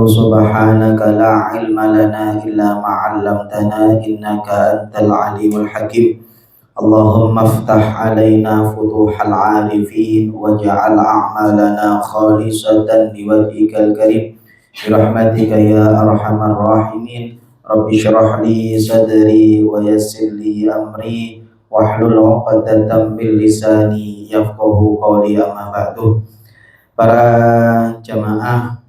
qalu subhanaka la ilma lana illa ma 'allamtana innaka antal alimul hakim. Allahumma aftah alaina futuhal arifin waj'al a'malana khalisatan liwajhikal karim birahmatika ya arhamar rahimin. Rabbi shrah li sadri wa yassir li amri wahlul 'uqdatam min lisani yafqahu qawli, amma ba'du. Para jamaah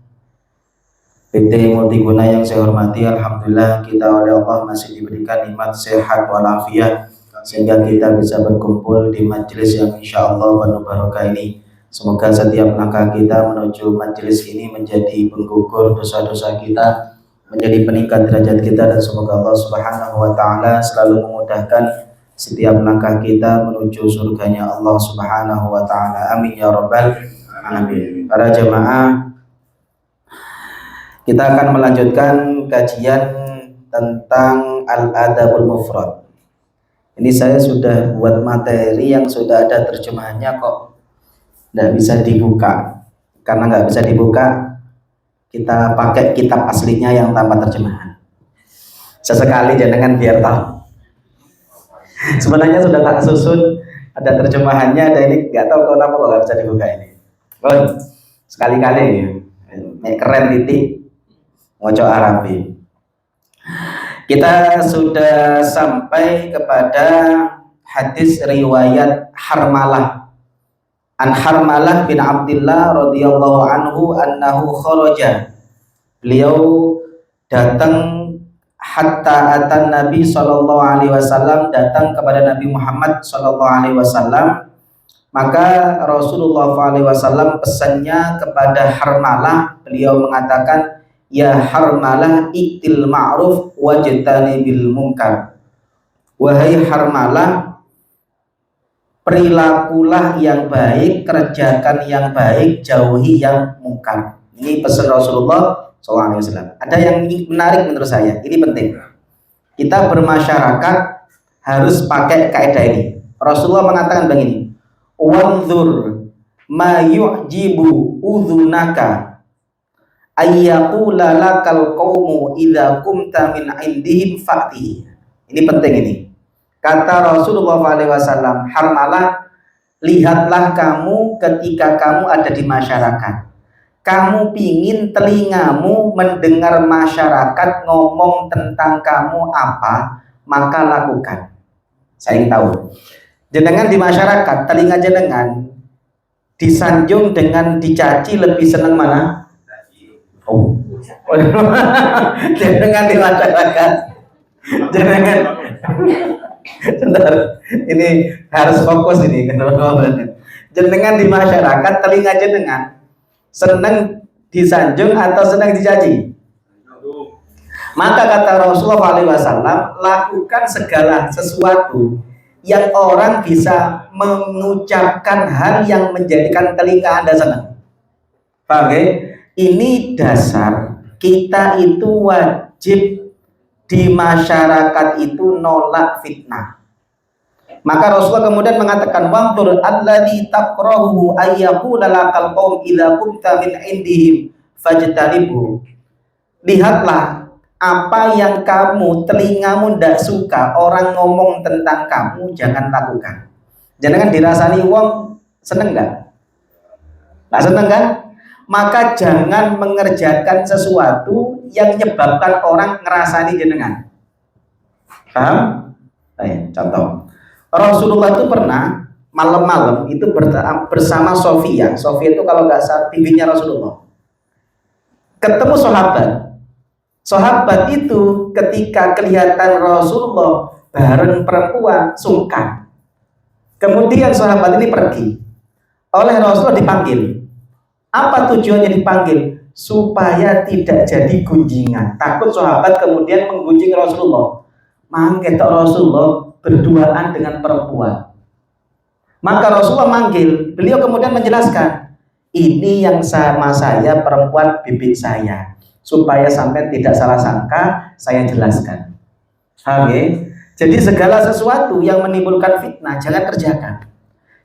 PT Multiguna yang saya hormati, alhamdulillah kita oleh Allah masih diberikan nikmat sehat walafiat sehingga kita bisa berkumpul di majelis yang insya Allah penuh barokah ini. Semoga setiap langkah kita menuju majelis ini menjadi penggugur dosa-dosa kita, menjadi peningkat derajat kita, dan semoga Allah Subhanahu wa taala selalu memudahkan setiap langkah kita menuju surganya Allah Subhanahu wa taala. Amin ya rabbal alamin. Para jamaah, kita akan melanjutkan kajian tentang Al-Adabul Mufrad. Ini saya sudah buat materi yang sudah ada terjemahannya, kok tidak bisa dibuka. Karena nggak bisa dibuka, kita pakai kitab aslinya yang tanpa terjemahan. Sesekali jangan biar tahu. Sebenarnya sudah tak susun, ada terjemahannya, ada ini nggak tahu kenapa kok nggak bisa dibuka ini. Oh, sekali-kali ya, keren titik, moco Arabi. Kita sudah sampai kepada hadis riwayat Harmalah. An Harmalah bin Abdullah radhiyallahu anhu annahu kharaja. Beliau datang hatta atan Nabi sallallahu alaihi wasallam, datang kepada Nabi Muhammad sallallahu alaihi wasallam. Maka Rasulullah sallallahu alaihi wasallam pesannya kepada Harmalah, beliau mengatakan, ya Harmalah, iktil ma'ruf wajtanibil munkar. Wahai Harmalah, perilakulah yang baik, kerjakan yang baik, jauhi yang mungkar. Ini pesan Rasulullah SAW. Ada yang menarik menurut saya, ini penting. Kita bermasyarakat harus pakai kaidah ini. Rasulullah mengatakan begini, wanzur ma yu'jibu udhunaka ayyaqula lakal qaumu idza kumta min indihim fa'ti. Ini penting ini. Kata Rasulullah SAW, Harmalah, lihatlah kamu ketika kamu ada di masyarakat. Kamu pingin telingamu mendengar masyarakat ngomong tentang kamu apa, maka lakukan. Saya ingin tahu, jenengan di masyarakat, telinga jenengan disanjung dengan dicaci, lebih senang mana? Oh, jenengan di masyarakat, jenengan, sebentar, ini harus fokus ini. Jenengan di masyarakat, telinga jenengan senang disanjung atau senang dicaci? Maka kata Rasulullah SAW, lakukan segala sesuatu yang orang bisa mengucapkan hal yang menjadikan telinga Anda senang. Paham ya? Ini dasar kita itu wajib di masyarakat itu nolak fitnah. Maka Rasulullah kemudian mengatakan, wanzur alladzi taqrahu ayyaqula lakal qaum idza kunta min indihim fajtanibu. Lihatlah apa yang kamu, telingamu tidak suka orang ngomong tentang kamu, jangan lakukan. Jangan dirasani wong seneng enggak? Nggak seneng kan? Maka jangan mengerjakan sesuatu yang menyebabkan orang ngerasani jenengan. Paham? Contoh, Rasulullah itu pernah malam-malam itu bersama Sofia. Sofia itu kalau nggak salah bibinya Rasulullah. Ketemu sahabat. Sahabat itu ketika kelihatan Rasulullah bareng perempuan sungkan. Kemudian sahabat ini pergi. Oleh Rasulullah dipanggil. Apa tujuannya dipanggil? Supaya tidak jadi gunjingan. Takut sahabat kemudian menggunjing Rasulullah. Mangke tok Rasulullah berduaan dengan perempuan. Maka Rasulullah manggil. Beliau kemudian menjelaskan, ini yang sama saya, perempuan bibik saya. Supaya sampai tidak salah sangka, saya jelaskan. Paham ya? Jadi segala sesuatu yang menimbulkan fitnah jangan kerjakan.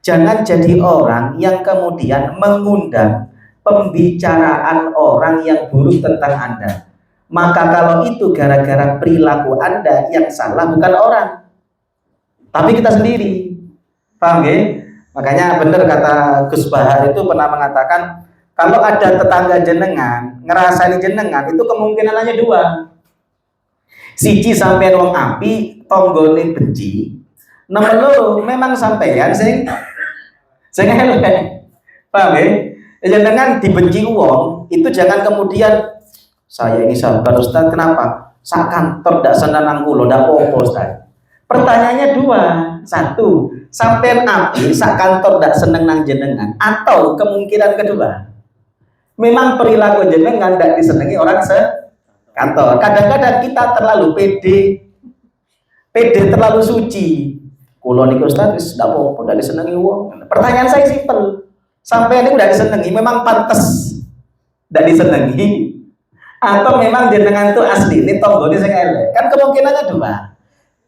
Jangan jadi orang yang kemudian mengundang pembicaraan orang yang buruk tentang Anda. Maka kalau itu gara-gara perilaku Anda yang salah bukan orang, tapi kita sendiri. Paham ya? Makanya benar kata Gus Bahar itu pernah mengatakan, kalau ada tetangga jenengan ngerasani jenengan itu kemungkinan hanya dua. Siji sampean wong api, tonggone benci. Nomor loro memang sampean sing elek. Paham ya? Jenengan dibenci wong, itu jangan kemudian saya ini sabar Ustaz, kenapa? Sak kantor ndak senenang kula, ndak apa-apa Ustaz. Pertanyaannya dua. Satu, sampean api sak kantor ndak seneng nang jenengan, atau kemungkinan kedua, memang perilaku jenengan ndak disenangi orang sekantor. Kadang-kadang kita terlalu pede terlalu suci. Kula niku Ustaz wis ndak apa-apa, ndak disenangi wong. Pertanyaan saya simpel. Sampean niku ndak disenangi, memang pantes ndak disenangi, atau memang jenengan itu asli ini tonggone sing elek? Kan kemungkinannya dua.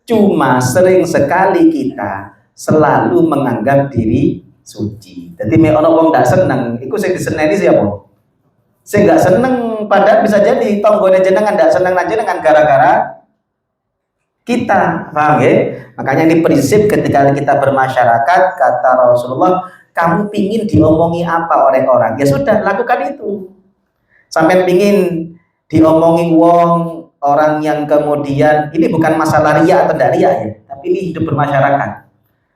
Cuma sering sekali kita selalu menganggap diri suci. Jadi mek ana wong ndak seneng, iku sing diseneni siapa? Sing nggak seneng, padahal bisa jadi tonggone jenengan ndak seneng aja dengan gara-gara kita. Paham ya? Makanya ini prinsip ketika kita bermasyarakat, kata Rasulullah, kamu pingin diomongi apa oleh orang, ya sudah lakukan itu. Sampai pingin diomongi wong, orang yang kemudian, ini bukan masalah riya atau tidak riya ya, tapi ini hidup bermasyarakat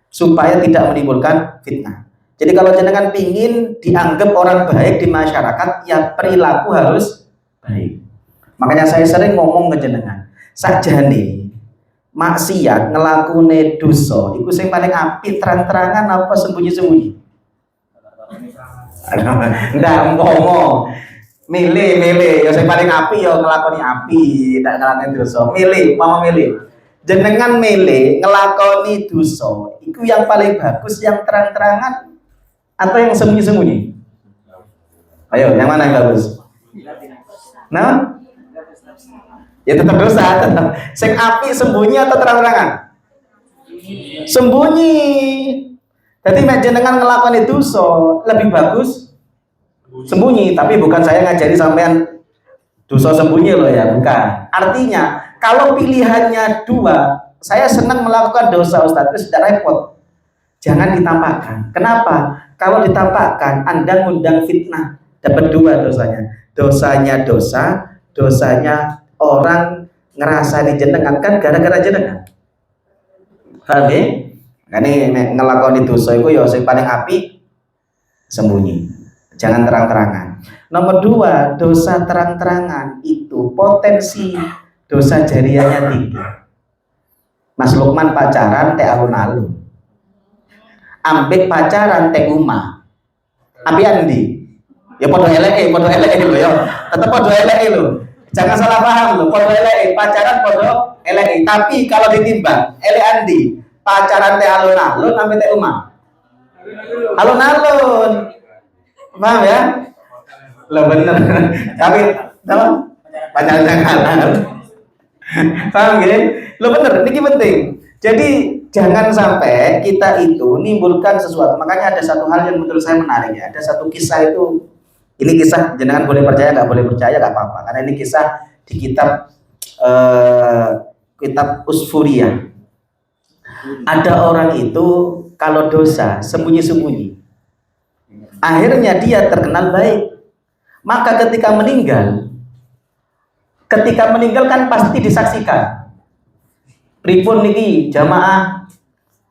supaya tidak menimbulkan fitnah. Jadi kalau jenengan pingin dianggap orang baik di masyarakat, ya perilaku harus baik. Makanya saya sering ngomong ke jenengan, sajane maksiat ngelakune dosa iku sing paling apik terang-terangan apa sembunyi-sembunyi? Ndak ngomong milih ya sing paling apik ya ngelakoni apik, ndak ngelakoni dosa. Mau milih jenengan milih ngelakoni dosa itu yang paling bagus, yang terang-terangan atau yang sembunyi-sembunyi? Ayo, yang mana yang bagus? Nah, ya tetap dosa, tetap. Sing apik sembunyi atau terang-terangan? Sembunyi. Jadi jenengan ngelakoni dosa lebih bagus sembunyi, tapi bukan saya ngajari sampean dosa sembunyi loh ya, bukan. Artinya kalau pilihannya dua, saya senang melakukan dosa Ustaz, itu sudah repot. Jangan ditampakkan. Kenapa? Kalau ditampakkan, Anda ngundang fitnah, dapat dua dosanya. Dosanya dosa, dosanya orang ngerasani jenengan kan gara-gara jenengan. Paham ya? Ini ngelakoni dosa itu ya yang paling apik sembunyi. Jangan terang-terangan. Nomor dua, dosa terang-terangan itu potensi dosa jariahnya tinggi. Mas Lukman pacaran teh alun-alun, ambek pacaran teh umah, ambil andi, ya podo elek lo ya, tetap podo elek lo. Jangan salah paham lo, podo elek, pacaran podo elek. Tapi kalau ditimbang elek andi, pacaran teh alun-alun, ambek teh umah, alun-alun. Paham ya? Lo bener. Tapi apa? Pacaran halal. Paham ya? Lo bener, ini penting. Jadi jangan sampai kita itu nimbulkan sesuatu. Makanya ada satu hal yang menurut saya menarik ya. Ada satu kisah itu. Ini kisah, jenengan boleh percaya nggak boleh percaya nggak apa-apa. Karena ini kisah di kitab kitab Usfuriyah. Ada orang itu kalau dosa sembunyi-sembunyi. Akhirnya dia terkenal baik. Maka ketika meninggal kan pasti disaksikan. Pripun niki jamaah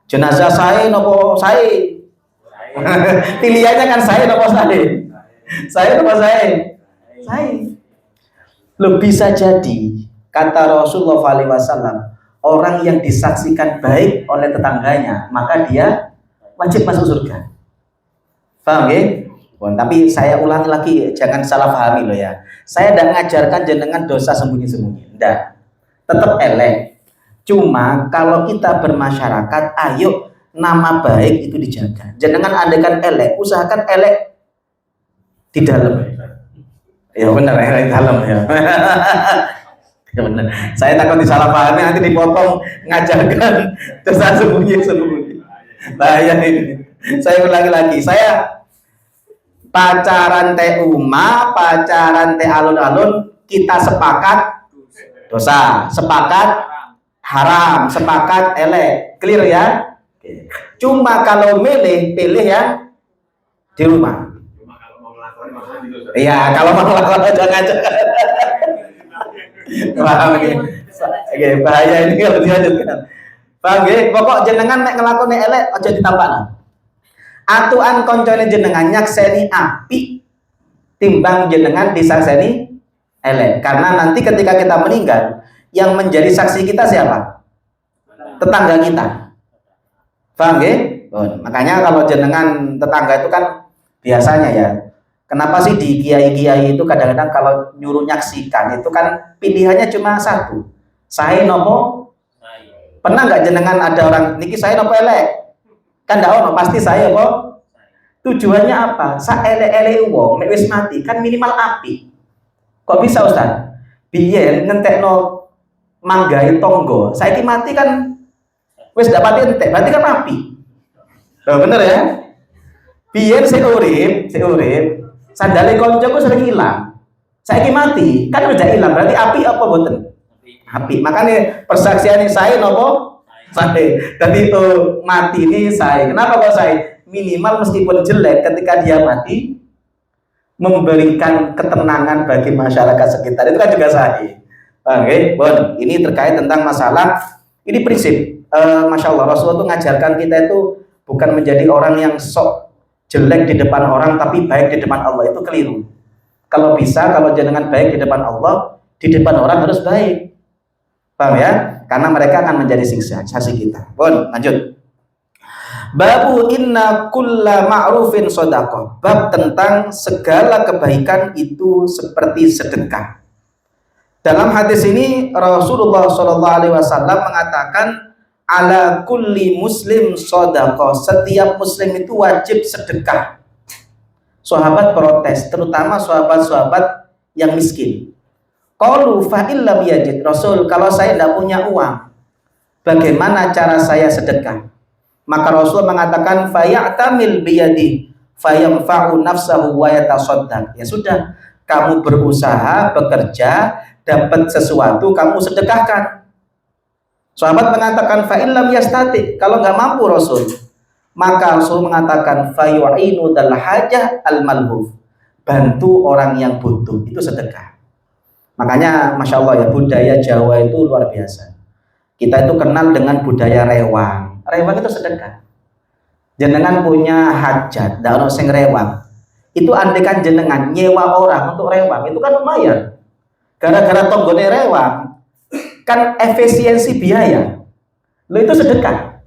jenazah saya nopo saya. Pilihannya kan saya nopo saya. Saya nopo saya. Saya. Loh, bisa jadi kata Rasulullah SAW, orang yang disaksikan baik oleh tetangganya, maka dia wajib masuk surga. Paham ya? Tapi saya ulangi lagi, jangan salah pahami loh ya. Saya tidak mengajarkan jenengan dosa sembunyi-sembunyi, tidak. Tetap elek. Cuma kalau kita bermasyarakat, ayo nama baik itu dijaga. Jenengan andaikan elek, usahakan elek di dalam. Ya benar, elek di dalam ya. Ya benar. Saya takut disalah pahami, nanti dipotong ngajarkan dosa sembunyi-sembunyi. Bahaya ini. Saya ulangi lagi, saya pacaran teh pacaran teh alun-alun, kita sepakat dosa, sepakat haram, sepakat elek, clear ya. Cuma kalau pilih yang di rumah. Iya, kalau mau melakukan jangan-jangan. Paham ini? Oke, bahaya ini kalau dilanjutkan. Paham nggih? Pokok jenengan nek nglakoni elek aja ditambahno. Atuan koncone jenengan nyakseni api timbang jenengan disakseni elek. Karena nanti ketika kita meninggal, yang menjadi saksi kita siapa? Tetangga kita. Paham nggih? Makanya kalau jenengan tetangga itu kan biasanya ya. Kenapa sih di kiai-kiai itu kadang-kadang kalau nyuruh nyaksikan itu kan pilihannya cuma satu. Saya nopo? Pernah nggak jenengan ada orang niki saya nopo elek? Kan ndak ono, pasti saya kok. Tujuannya apa? Sa elek-elek wong nek wis mati kan minimal api. Kok bisa Ustaz? Biyen ngentekno manggai tonggo, saiki mati kan wis dapat entek, berarti kan api. Loh bener ya? Biyen sik urip, sandale koncoku sering hilang. Saiki mati, kan udah hilang, berarti api apa boten? Api. Makanya persaksian saya nopo? Saya. Jadi itu mati ini saya. Kenapa kok saya? Minimal meskipun jelek ketika dia mati memberikan ketenangan bagi masyarakat sekitar. Itu kan juga saya. Oke, bon. Ini terkait tentang masalah ini prinsip. Masya Allah, Rasulullah itu ngajarkan kita itu bukan menjadi orang yang sok jelek di depan orang tapi baik di depan Allah, itu keliru. Kalau bisa, kalau jenengan baik di depan Allah, di depan orang harus baik. Paham ya? Karena mereka akan menjadi saksi kita. Bon, lanjut. Babu inna kulla ma'rufin shadaqah. Bab tentang segala kebaikan itu seperti sedekah. Dalam hadis ini Rasulullah SAW mengatakan ala kulli muslim shadaqah. Setiap muslim itu wajib sedekah. Sahabat protes, terutama sahabat-sahabat yang miskin. Qalu fa illam yajid. Rasul, kalau saya tidak punya uang, bagaimana cara saya sedekah? Maka Rasul mengatakan faya'tamil biyadi fayamfa'u nafsahu wa yatasaddaq. Ya sudah, kamu berusaha, bekerja, dapat sesuatu, kamu sedekahkan. Sahabat mengatakan fa illam yastati, kalau nggak mampu Rasul, maka Rasul mengatakan fayu'inu dal hajah al malhuf, bantu orang yang butuh, itu sedekah. Makanya Masya Allah ya, budaya Jawa itu luar biasa. Kita itu kenal dengan budaya rewang. Rewang itu sedekah. Jenengan punya hajat, ndak ono sing rewang. Itu andekan jenengan nyewa orang untuk rewang, itu kan lumayan. Gara-gara tonggone rewang, kan efisiensi biaya. Lo itu sedekah.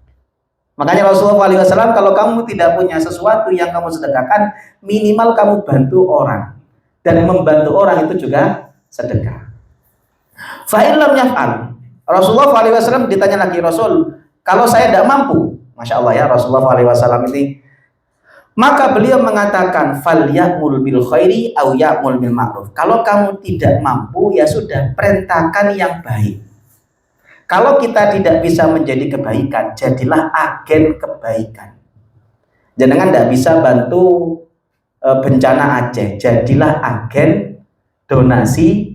Makanya Rasulullah SAW, kalau kamu tidak punya sesuatu yang kamu sedekahkan, minimal kamu bantu orang. Dan membantu orang itu juga sedekah. Fa'ilam yaf'al. Rasulullah SAW ditanya lagi, Rasul, kalau saya tidak mampu, Masya Allah ya, Rasulullah SAW ini, maka beliau mengatakan, fal ya'mul bil khairi au ya'mul bil ma'ruf. Kalau kamu tidak mampu, ya sudah, perintahkan yang baik. Kalau kita tidak bisa menjadi kebaikan, jadilah agen kebaikan. Jenengan tidak bisa bantu bencana Aceh, jadilah agen donasi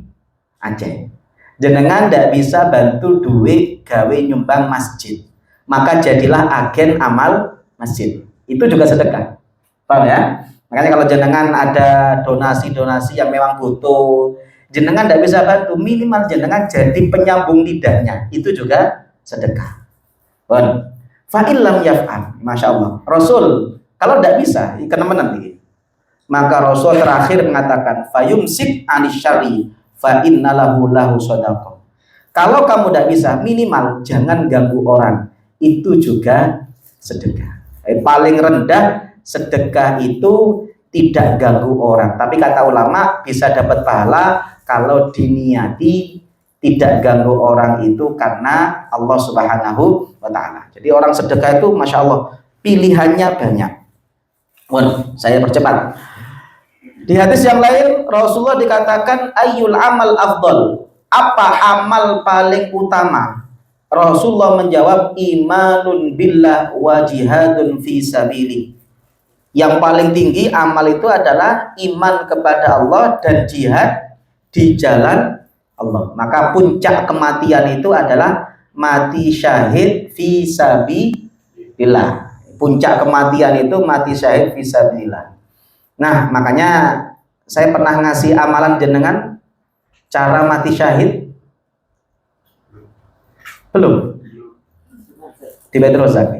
Aceh. Jenengan tidak bisa bantu duit gawe nyumbang masjid, maka jadilah agen amal masjid. Itu juga sedekah. Paham ya? Makanya kalau jenengan ada donasi-donasi yang memang butuh, jenengan tidak bisa bantu, minimal jenengan jadi penyambung lidahnya, itu juga sedekah. Bon. Fa'illam yaf'al. Masya Allah. Rasul, kalau tidak bisa, kenemenan nih. Maka Rasul terakhir mengatakan, fayumsik anisyari fa innalahu lahu shadaqah. Kalau kamu tidak bisa, minimal jangan ganggu orang, itu juga sedekah. Paling rendah sedekah itu tidak ganggu orang, tapi kata ulama bisa dapat pahala kalau diniati tidak ganggu orang itu karena Allah Subhanahu wa ta'ala. Jadi orang sedekah itu Masya Allah pilihannya banyak. Saya percepat. Di hadis yang lain Rasulullah dikatakan ayyul amal afdal, apa amal paling utama? Rasulullah menjawab imanun billah wa jihadun fi sabili. Yang paling tinggi amal itu adalah iman kepada Allah dan jihad di jalan Allah. Maka puncak kematian itu adalah mati syahid fi sabilillah. Puncak kematian itu mati syahid fi sabilillah. Nah, makanya saya pernah ngasih amalan jenengan cara mati syahid. Belum? Di Petrozak.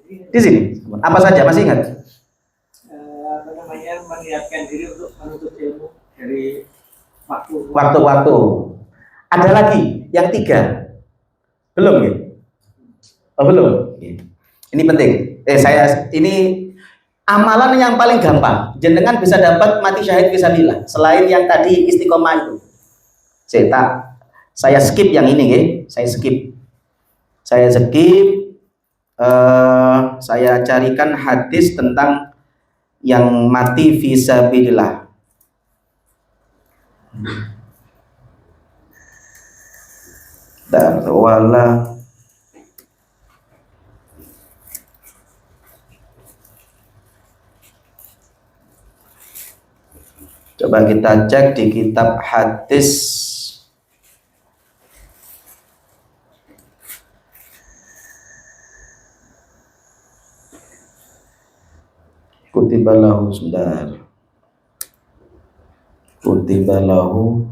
Di sini. Apa saja masih ingat? Meniatkan diri untuk menuntut ilmu dari waktu-waktu. Ada lagi yang 3. Belum ya? Oh, belum. Ini penting. Ini amalan yang paling gampang. Jenengan bisa dapat mati syahid fisabilillah. Selain yang tadi istiqomah itu. Saya skip yang ini ya. Saya skip. Saya carikan hadis tentang yang mati fisabilillah. Darwala coba kita cek di kitab hadis kutibalahu sebentar. Kutibalahu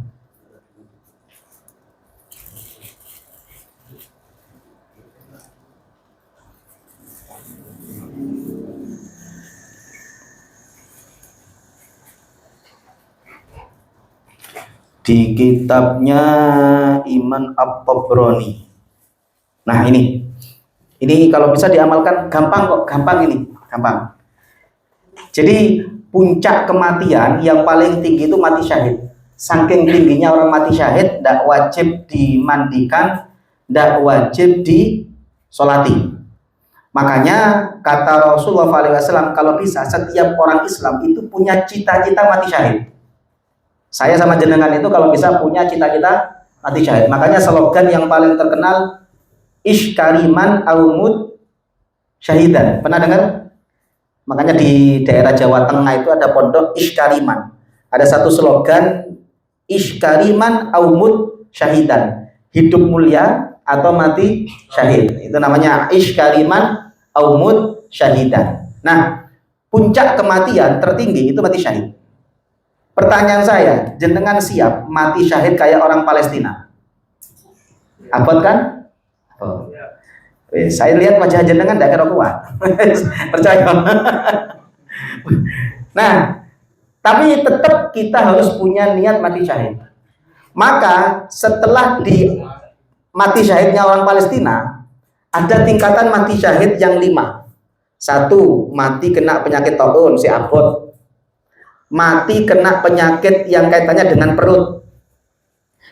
di kitabnya Iman At-Tabrani. Nah, ini kalau bisa diamalkan gampang kok, gampang ini, gampang. Jadi puncak kematian yang paling tinggi itu mati syahid. Saking tingginya orang mati syahid, tidak wajib dimandikan, tidak wajib disolati. Makanya kata Rasulullah SAW, kalau bisa setiap orang Islam itu punya cita-cita mati syahid. Saya sama jenengan itu kalau bisa punya cita-cita mati syahid. Makanya slogan yang paling terkenal, Ishkariman Aumud Syahidan. Pernah dengar? Makanya di daerah Jawa Tengah itu ada pondok Ishkariman. Ada satu slogan, Ishkariman Aumud Syahidan. Hidup mulia atau mati syahid. Itu namanya Ishkariman Aumud Syahidan. Nah, puncak kematian tertinggi itu mati syahid. Pertanyaan saya, jenengan siap mati syahid kayak orang Palestina? Abot kan? Oh. Saya lihat wajah jenengan tidak kira kuat. Percaya. Nah, tapi tetap kita harus punya niat mati syahid. Maka setelah di mati syahidnya orang Palestina, ada tingkatan mati syahid yang 5. 1, mati kena penyakit taun, si abot. Mati kena penyakit yang kaitannya dengan perut.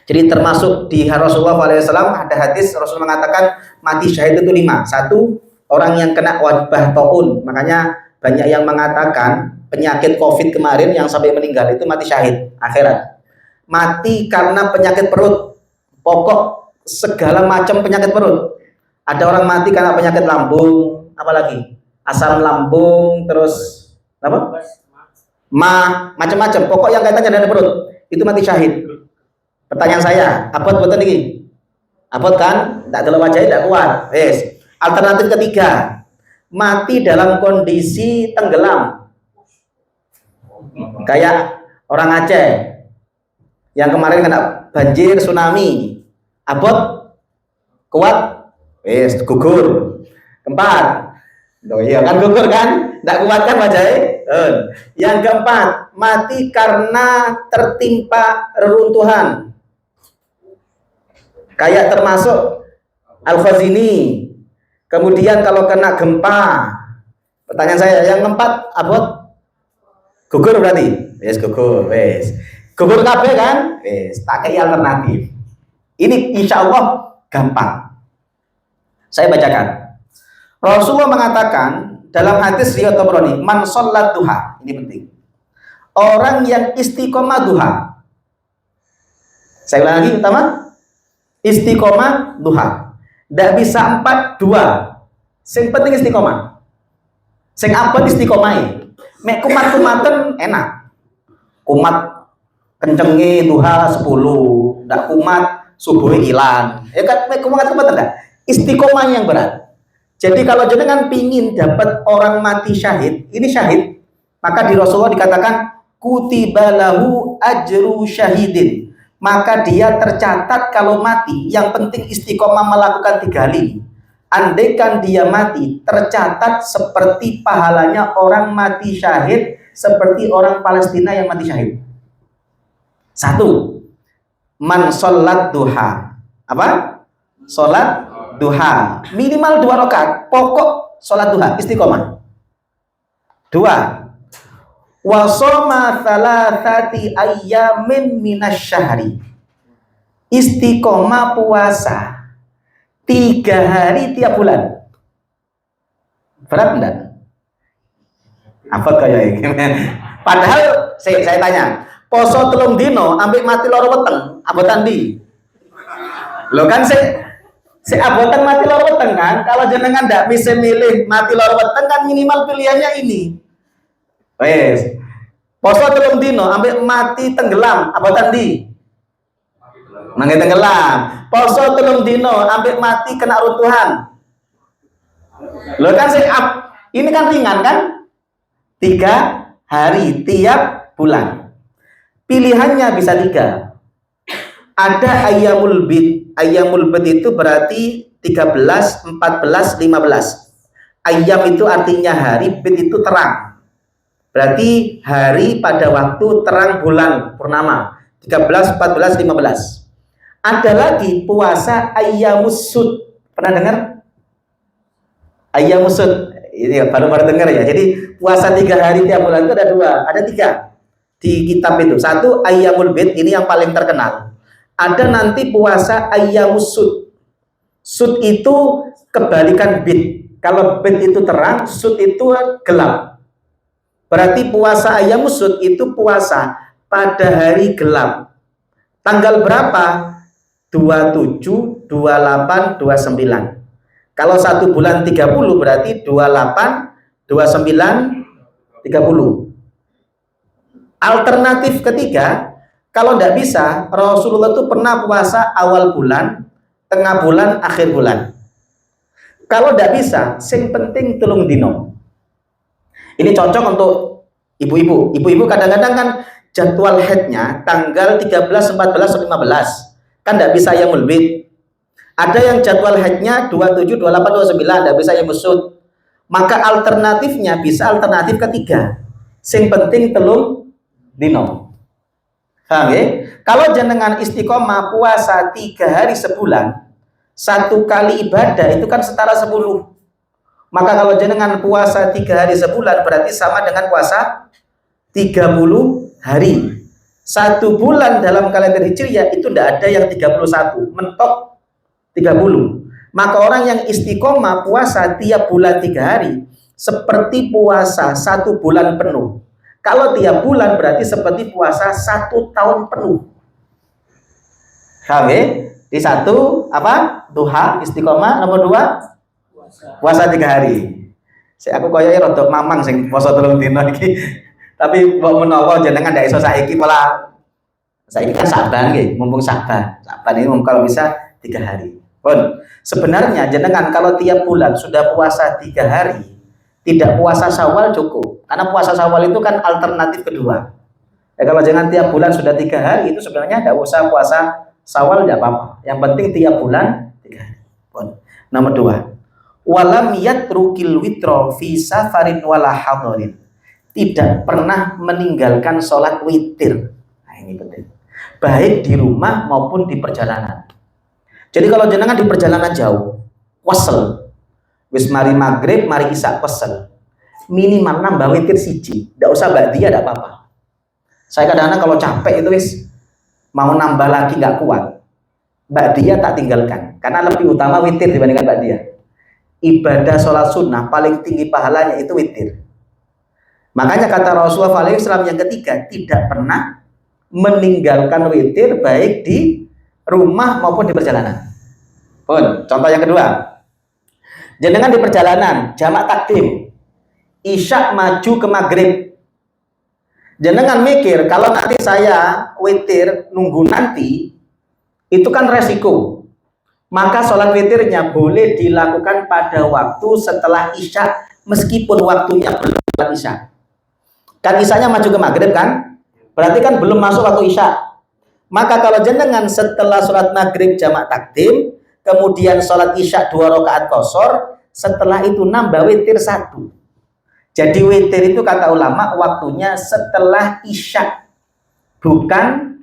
Jadi termasuk di Rasulullah SAW ada hadis Rasul mengatakan mati syahid itu 5. 1, orang yang kena wabah taun. Makanya banyak yang mengatakan penyakit COVID kemarin yang sampai meninggal itu mati syahid akhirat. Mati karena penyakit perut. Pokok segala macam penyakit perut. Ada orang mati karena penyakit lambung, apalagi asam lambung, terus apa? Macam-macam. Pokok yang kaitannya dengan perut itu mati syahid. Pertanyaan saya, abot betul nih? Abot kan? Tidak dalam wajahnya tidak kuat. Yes. Alternatif ketiga, mati dalam kondisi tenggelam. Kayak orang Aceh yang kemarin kena banjir tsunami. Abot kuat? Yes, gugur. Keempat, oh iya kan gugur kan? Tidak kuat kan wajahnya? Yang keempat, mati karena tertimpa reruntuhan. Kayak termasuk Al-Khazini. Kemudian kalau kena gempa. Pertanyaan saya, yang keempat, abot? Gugur berarti? Yes, gugur. Yes. Gugur kabeh kan? Yes, tak kayak alternatif. Ini insya Allah gampang. Saya bacakan. Rasulullah mengatakan dalam hadis riwayat Tabrani, man sholat duha, ini penting. Orang yang istiqomah duha. Saya ulang lagi, pertama, istiqomah duha. Tidak bisa 4, 2. Yang penting istiqomah. Sing abad istiqomah. Mek kumat-kumatan enak. Kumat kencenge duha 10, ndak kumat subuh hilang. Ya kan mek kumat-kumatan enggak? Istiqomah yang berat. Jadi kalau jenengan pingin dapat orang mati syahid, ini syahid, maka di Rasulullah dikatakan kutibalahu ajru syahidin. Maka dia tercatat kalau mati, yang penting istiqomah melakukan 3 hal ini. Andaikan dia mati, tercatat seperti pahalanya orang mati syahid, seperti orang Palestina yang mati syahid. 1. Man sholat duha. Apa? Sholat duha. Minimal 2 rakaat. Pokok sholat duha, istiqomah. 2. Wasoma thalathati ayyamin minasyahri. Istiqomah puasa 3 hari tiap bulan. Berat enggak? Apa kayak ini? Padahal saya tanya, poso 3 dino ambek mati loro weteng, abotan di. Lo kan saya abotan mati loro weteng kan? Kalau jenengan enggak bisa milih mati loro weteng kan minimal pilihannya ini. Wes. Poso 3 dino ambek mati tenggelam, abotan di. Mangke tenggelam. Poso 3 dino ambek mati kena runtuhan. Lo kan ini kan ringan kan? 3 hari tiap bulan. Pilihannya bisa 3. Ada ayyamul bid. Ayyamul bid itu berarti 13, 14, 15. Ayyam itu artinya hari, bid itu terang. Berarti hari pada waktu terang bulan purnama. 13, 14, 15. Ada lagi puasa ayyamus sud. Pernah dengar? Ayyamus sud. Ini baru-baru dengar ya. Jadi puasa 3 hari tiap bulan itu ada 2, ada 3 di kitab itu. 1 ayyamul bid, ini yang paling terkenal. Ada nanti puasa ayyamus sud. Sud itu kebalikan bid. Kalau bid itu terang, sud itu gelap. Berarti puasa ayyamus sud itu puasa pada hari gelap. Tanggal berapa? 27, 28, 29. Kalau 1 bulan 30 berarti 28, 29, 30. Alternatif ketiga, kalau tidak bisa, Rasulullah itu pernah puasa awal bulan, tengah bulan, akhir bulan. Kalau tidak bisa, sing penting 3 dino. Ini cocok untuk ibu-ibu. Ibu-ibu kadang-kadang kan jadwal haidnya tanggal 13, 14, 15. Kan tidak bisa yang mulbit. Ada yang jadwal haidnya 27, 28, 29, tidak bisa yang musud. Maka alternatifnya bisa alternatif ketiga. Sing penting 3 dino. Paham ya? Kalau jenengan istiqomah puasa 3 hari sebulan, 1 kali ibadah itu kan setara 10. Maka kalau jenengan puasa 3 hari sebulan berarti sama dengan puasa 30 hari. 1 bulan dalam kalender Hijriah itu tidak ada yang 31, mentok 30. Maka orang yang istiqomah puasa tiap bulan 3 hari seperti puasa 1 bulan penuh. Kalau tiap bulan berarti seperti puasa 1 tahun penuh. Paham ya? Di 1 apa? Duha istiqomah, nomor 2 puasa 3 hari. Aku koyoke rada mamang sing puasa 3 dina iki. Tapi mau menawa jenengan ndak iso saiki pola. Saiki kan Saban nggih, mumpung Saban. Saban ini kalau bisa 3 hari. Pun sebenarnya jenengan kalau tiap bulan sudah puasa 3 hari, tidak puasa Syawal cukup. Karena puasa Syawal itu kan alternatif kedua. Ya, kalau jangan tiap bulan sudah 3 hari itu sebenarnya tidak usah puasa Syawal, tidak apa-apa. Yang penting tiap bulan 3 hari. Pun. Nomor 2. Walam yatrukil witro fi safarin wala hadirin. Tidak pernah meninggalkan sholat witir. Nah, ini penting. Baik di rumah maupun di perjalanan. Jadi kalau jenengan di perjalanan jauh, wasel, wis mari maghrib, mari isya wasel, minimal nambah witir siji, tidak usah ba'diyah, tidak apa-apa. Saya kadang-kadang kalau capek itu wis mau nambah lagi nggak kuat, ba'diyah tak tinggalkan, karena lebih utama witir dibandingkan ba'diyah. Ibadah sholat sunnah paling tinggi pahalanya itu witir. Makanya kata Rasulullah SAW yang ketiga, tidak pernah meninggalkan witir baik di rumah maupun di perjalanan. Pun, contoh yang kedua, jenengan di perjalanan jamak takdim, isya maju ke maghrib, Jenengan mikir kalau nanti saya witir nunggu nanti itu kan resiko. Maka sholat witirnya boleh dilakukan pada waktu setelah isya meskipun waktunya belum sholat isya. Kan isyanya maju ke maghrib kan? Berarti kan belum masuk waktu isya. Maka kalau jenengan setelah sholat maghrib jamak takdim, kemudian sholat isya 2 rakaat qashar, setelah itu nambah witir 1. Jadi witir itu kata ulama waktunya setelah isya, bukan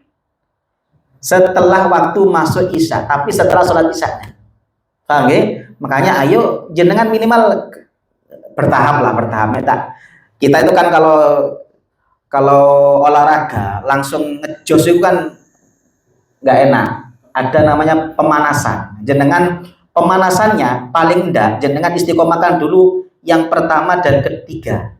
setelah waktu masuk isya, tapi setelah sholat isya. Paham ya? Makanya ayo jenengan minimal bertahap lah, bertahap. Kita itu kan kalau olahraga langsung ngejos itu kan nggak enak. Ada namanya pemanasan. Jenengan pemanasannya paling enggak jenengan istiqomahkan dulu yang pertama dan ketiga.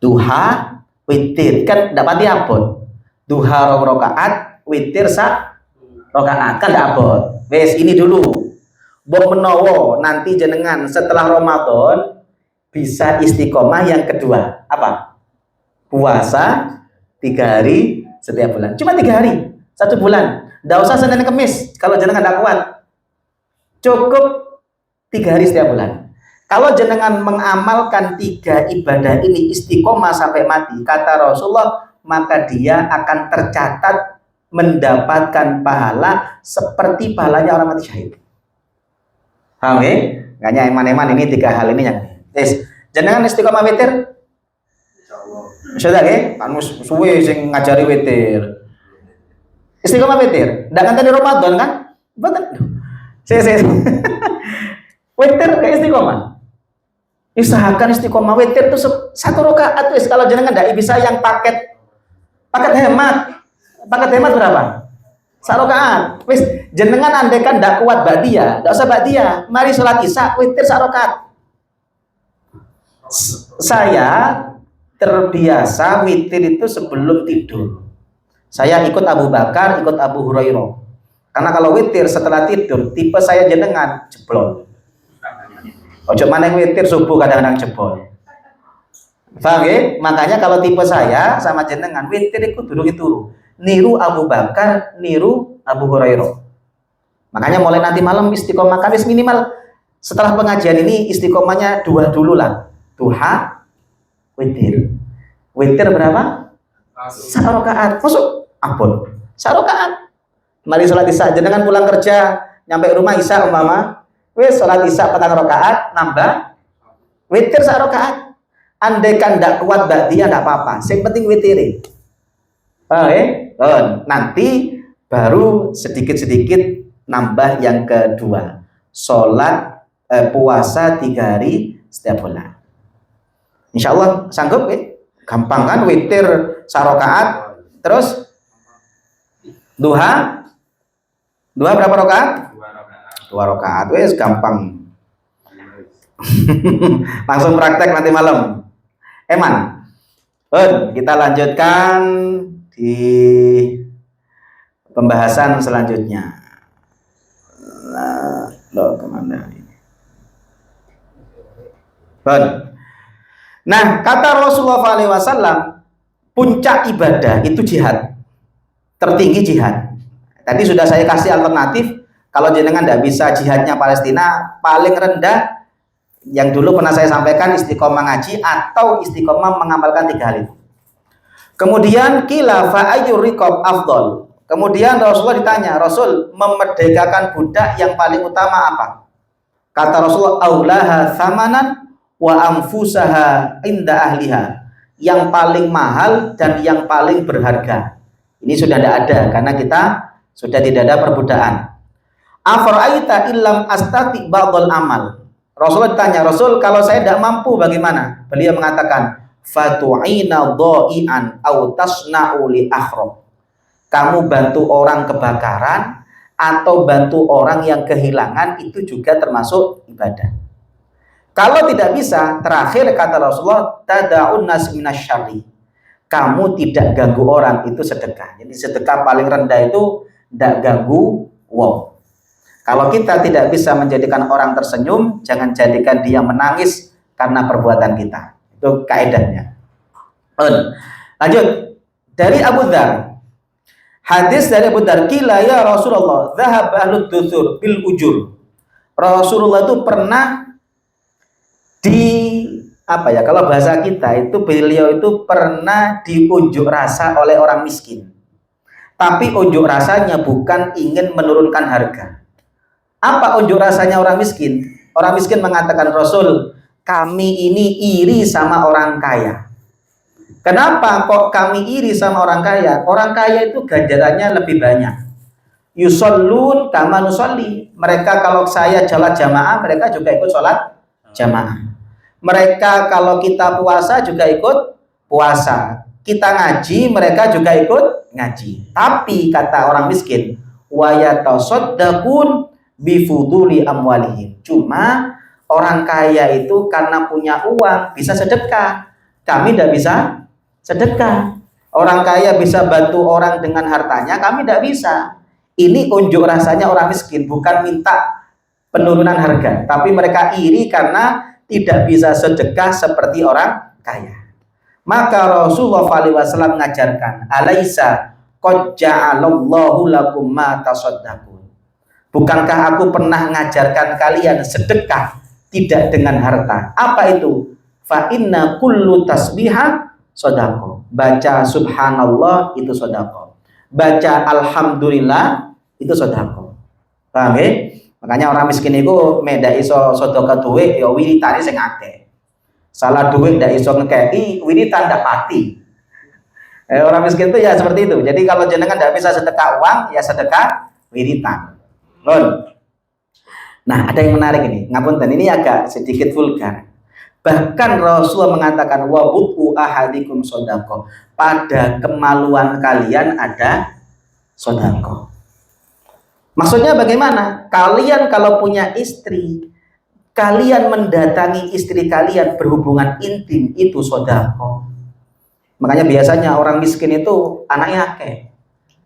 Duha, witir kan enggak pati abot. Duha 2 rakaat, witir 1 rakaat kan enggak abot. Wes ini dulu. Mbok menawa nanti jenengan setelah Ramadan bisa istiqomah yang kedua. Apa? Puasa 3 hari setiap bulan. Cuma 3 hari, 1 bulan. Enggak usah Senin Kemis kalau jenengan enggak kuat. Cukup 3 hari setiap bulan. Kalau jenengan mengamalkan 3 ibadah ini istiqomah sampai mati, kata Rasulullah, maka dia akan tercatat mendapatkan pahala seperti pahalanya orang mati syahid. Paham ya? Makanya eman-eman ini 3 hal ini yang jenengan istiqomah witir. Sudah ya? Kan suwe sing ngajari witir. Istiqomah witir. Ndak nganteni Ramadan kan? Betul. Witir ke istiqomah. Usahakan istiqomah witir itu 1 rakaat wis. Kalau jenengan ndak bisa yang paket hemat. Paket hemat berapa? 1 rakaat. Wis jenengan andekan ndak kuat ba'diyah, ndak usah ba'diyah. Mari sholat isya witir 1 rakaat. Saya terbiasa witir itu sebelum tidur. Saya ikut Abu Bakar, ikut Abu Hurairah. Karena kalau witir setelah tidur, tipe saya jenengan jeblon. Ojo maneh witir subuh kadang-kadang jebol. Paham ya? Makanya kalau tipe saya sama jenengan witir itu dulu turu. Niru Abu Bakar, niru Abu Hurairah. Makanya mulai nanti malam istiqomah kamis minimal setelah pengajian ini istiqomahnya 2 dulu lah. Duha, witir. Witir berapa? 1 rakaat. Masuk ampun. 1 rakaat. Mari sholat isya. Jenengan pulang kerja nyampe rumah isya umpama. Wes sholat isya 4 rakaat nambah witir 1 rakaat. Andaikan ndak kuat ba'diyah ndak apa-apa. Yang penting witiri. Nanti baru sedikit-sedikit nambah yang kedua. Sholat puasa 3 hari setiap bulan. Insya Allah sanggup ya? Gampang kan witir 1 rakaat. Terus duha berapa rakaat? 2 rakaat, wes gampang. Langsung praktek nanti malam. Eman. Kita lanjutkan di pembahasan selanjutnya. Loh, kemana ini? Nah, kata Rasulullah SAW, puncak ibadah itu jihad. Tertinggi jihad. Tadi sudah saya kasih alternatif. Kalau jenengan tidak bisa jihadnya Palestina, paling rendah yang dulu pernah saya sampaikan istiqomah ngaji atau istiqomah mengamalkan 3 hal itu. Kemudian kila fa ayyur riqab afdal. Kemudian Rasulullah ditanya, Rasul memerdekakan budak yang paling utama apa? Kata Rasulullah, aulaha thamanan wa anfusaha inda ahliha. Yang paling mahal dan yang paling berharga. Ini sudah tidak ada karena kita sudah tidak ada perbudakan. Afara'aita illam astati ba'dal amal. Rasulullah ditanya, Rasul kalau saya tidak mampu bagaimana? Beliau mengatakan, fatu'ina dha'ian aw tasna'u li akhram. Kamu bantu orang kebakaran atau bantu orang yang kehilangan, itu juga termasuk ibadah. Kalau tidak bisa, terakhir kata Rasulullah, tada'un nas minasyarri. Kamu tidak ganggu orang, itu sedekah. Jadi sedekah paling rendah itu tidak ganggu wong. Kalau kita tidak bisa menjadikan orang tersenyum, jangan jadikan dia menangis karena perbuatan kita. Itu kaedahnya. Lanjut. Dari Abu Dzar. Hadis dari Abu Dzar, qila ya Rasulullah, dzahab ahlud dutsur bil ujur. Rasulullah itu pernah di apa ya, kalau bahasa kita itu beliau itu pernah diunjuk rasa oleh orang miskin. Tapi unjuk rasanya bukan ingin menurunkan harga. Apa unjuk rasanya orang miskin? Orang miskin mengatakan, Rasul, kami ini iri sama orang kaya. Kenapa kok kami iri sama orang kaya? Orang kaya itu ganjarannya lebih banyak. Yusallun kama nusalli. Mereka kalau saya sholat jamaah, mereka juga ikut sholat jamaah. Mereka kalau kita puasa juga ikut puasa. Kita ngaji, mereka juga ikut ngaji. Tapi kata orang miskin, wa yatasaddaqun bifuduli amwalihim. Cuma orang kaya itu karena punya uang bisa sedekah. Kami tidak bisa sedekah. Orang kaya bisa bantu orang dengan hartanya, kami tidak bisa. Ini unjuk rasanya orang miskin, bukan minta penurunan harga, tapi mereka iri karena tidak bisa sedekah seperti orang kaya. Maka Rasulullah SAW mengajarkan, alaisa qad ja'alallahu lakum ma tasaddaqun. Bukankah aku pernah mengajarkan kalian sedekah tidak dengan harta? Apa itu? Fa inna kullu tasbihah sedekah. Baca subhanallah itu sedekah. Baca alhamdulillah itu sedekah. Paham ya? Makanya orang miskin itu meda iso sedekah duit ya wiritane sing akeh. Salah duit ndak iso ngekeki, wiritan ndak pati. Orang miskin itu ya seperti itu. Jadi kalau jenengan ndak bisa sedekah uang, ya sedekah wiritan. Lon. Nah, ada yang menarik ini. Ngapunten, ini agak sedikit vulgar. Bahkan Rasulullah mengatakan wa butu ahadikum shadaqah. Pada kemaluan kalian ada sedekah. Maksudnya bagaimana? Kalian kalau punya istri, kalian mendatangi istri kalian berhubungan intim itu sedekah. Makanya biasanya orang miskin itu anaknya akeh.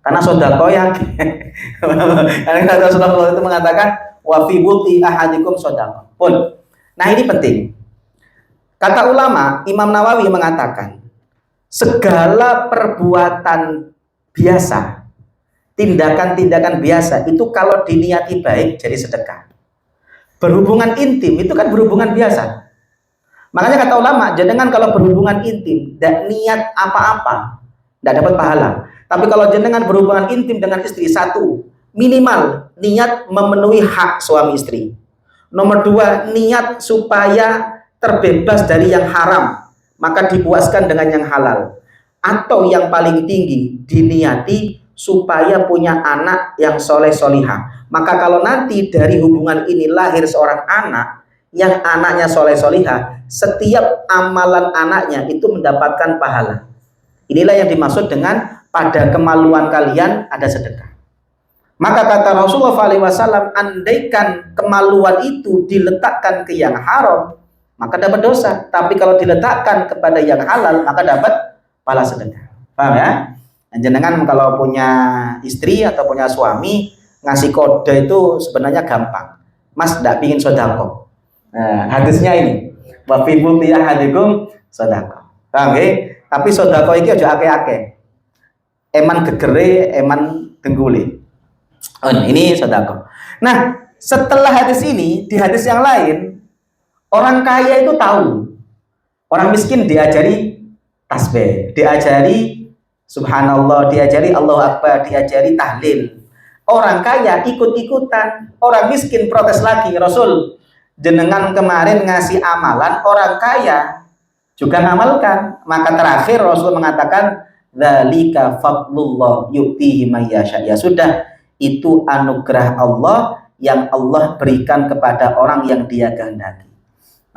Karena sedekah ya akeh. Karena Rasulullah itu mengatakan wa fi buti ahadikum sedekah. Pun. Nah, ini penting. Kata ulama, Imam Nawawi mengatakan segala perbuatan biasa, tindakan-tindakan biasa itu kalau diniati baik jadi sedekah. Berhubungan intim itu kan berhubungan biasa. Makanya kata ulama, jenengan kalau berhubungan intim tidak niat apa-apa, tidak dapat pahala. Tapi kalau jenengan berhubungan intim dengan istri, satu, minimal niat memenuhi hak suami istri. Nomor dua, niat supaya terbebas dari yang haram, maka dipuaskan dengan yang halal. Atau yang paling tinggi, diniati supaya punya anak yang soleh solihah. Maka kalau nanti dari hubungan ini lahir seorang anak yang anaknya soleh solihah, setiap amalan anaknya itu mendapatkan pahala. Inilah yang dimaksud dengan pada kemaluan kalian ada sedekah. Maka kata Rasulullah SAW, andaikan kemaluan itu diletakkan ke yang haram, maka dapat dosa. Tapi kalau diletakkan kepada yang halal, maka dapat pahala sedekah. Paham ya? Jenengan kalau punya istri atau punya suami, ngasih kode itu sebenarnya gampang. Mas tidak pingin sedekah. Nah, hadisnya ini, wa fi buti ahadikum sedekah. Paham ya? Tapi sedekah iki aja akeh-akeh. Eman gegere, eman tenggule. Oh, ini sedekah. Nah, setelah hadis ini, di hadis yang lain, orang kaya itu tahu. Orang miskin diajari tasbih, diajari subhanallah, diajari Allahu Akbar, diajari tahlil. Orang kaya ikut-ikutan, orang miskin protes lagi, Rasul, jenengan kemarin ngasih amalan, orang kaya juga ngamalkan. Maka terakhir Rasul mengatakan, dzalika fadlullah yu'tihi may yasha. Ya sudah, itu anugerah Allah yang Allah berikan kepada orang yang Dia kehendaki.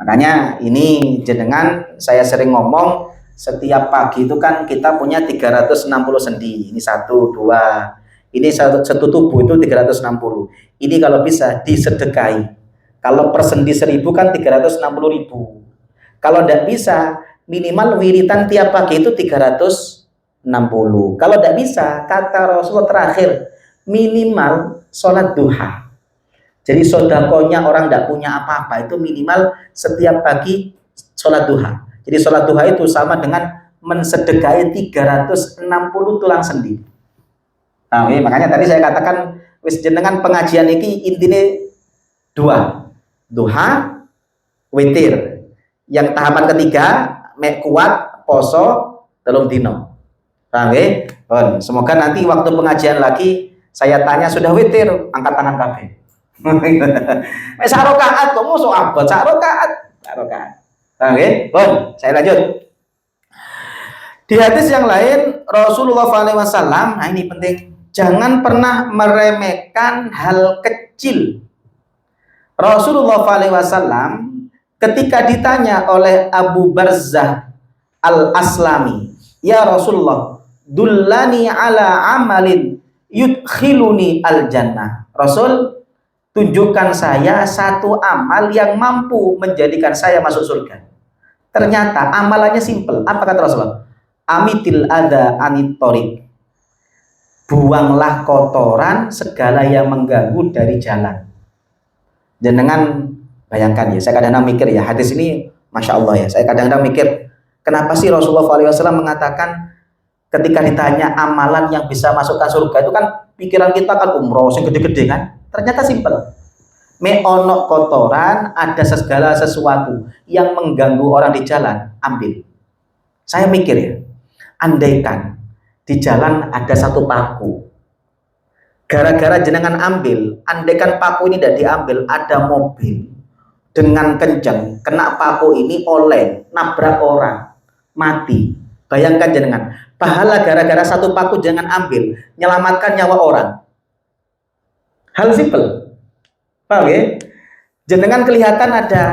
Makanya ini jenengan, saya sering ngomong, setiap pagi itu kan kita punya 360 sendi. Ini 1, 2, ini satu tubuh itu 360. Ini kalau bisa disedekahi. Kalau per sendi 1000 kan 360.000. Kalau tidak bisa, minimal wiritan tiap pagi itu 360. Kalau tidak bisa, kata Rasulullah terakhir, minimal sholat duha. Jadi sodakonya orang tidak punya apa-apa itu minimal setiap pagi sholat duha. Jadi sholat duha itu sama dengan mensedekahi 360 tulang sendi. Nah, makanya tadi saya katakan wis jenengan pengajian ini intinya dua, duha, witir. Yang tahapan ketiga mek kuat poso telung dino. Paham ya? Semoga nanti waktu pengajian lagi saya tanya sudah witir, angkat tangan kabeh. Mek sak rakaat kok musuh abot sak rakaat. Paham ya? Saya lanjut. Di hadis yang lain Rasulullah SAW, nah ini penting, jangan pernah meremehkan hal kecil. Rasulullah SAW ketika ditanya oleh Abu Barzah Al-Aslami, ya Rasulullah, dullani ala amalin yudkhiluni al-jannah. Rasul, tunjukkan saya satu amal yang mampu menjadikan saya masuk surga. Ternyata amalannya simple. Apa kata Rasulullah? Amitil ada anitorik. Buanglah kotoran segala yang mengganggu dari jalan. Jenengan bayangkan ya, saya kadang-kadang mikir ya, hadis ini Masya Allah ya, saya kadang-kadang mikir, kenapa sih Rasulullah SAW mengatakan ketika ditanya amalan yang bisa masukkan surga, itu kan pikiran kita kan umroh, yang gede-gede kan, ternyata simpel. Me ono kotoran, ada segala sesuatu yang mengganggu orang di jalan, ambil. Saya mikir ya, andaikan di jalan ada satu paku, gara-gara jenengan ambil, andaikan paku ini tidak diambil, ada mobil dengan kencang kena paku ini oleng, nabrak orang, mati. Bayangkan jenengan, pahala gara-gara satu paku jangan ambil, menyelamatkan nyawa orang. Hal simple. Paham ya? Jenengan kelihatan ada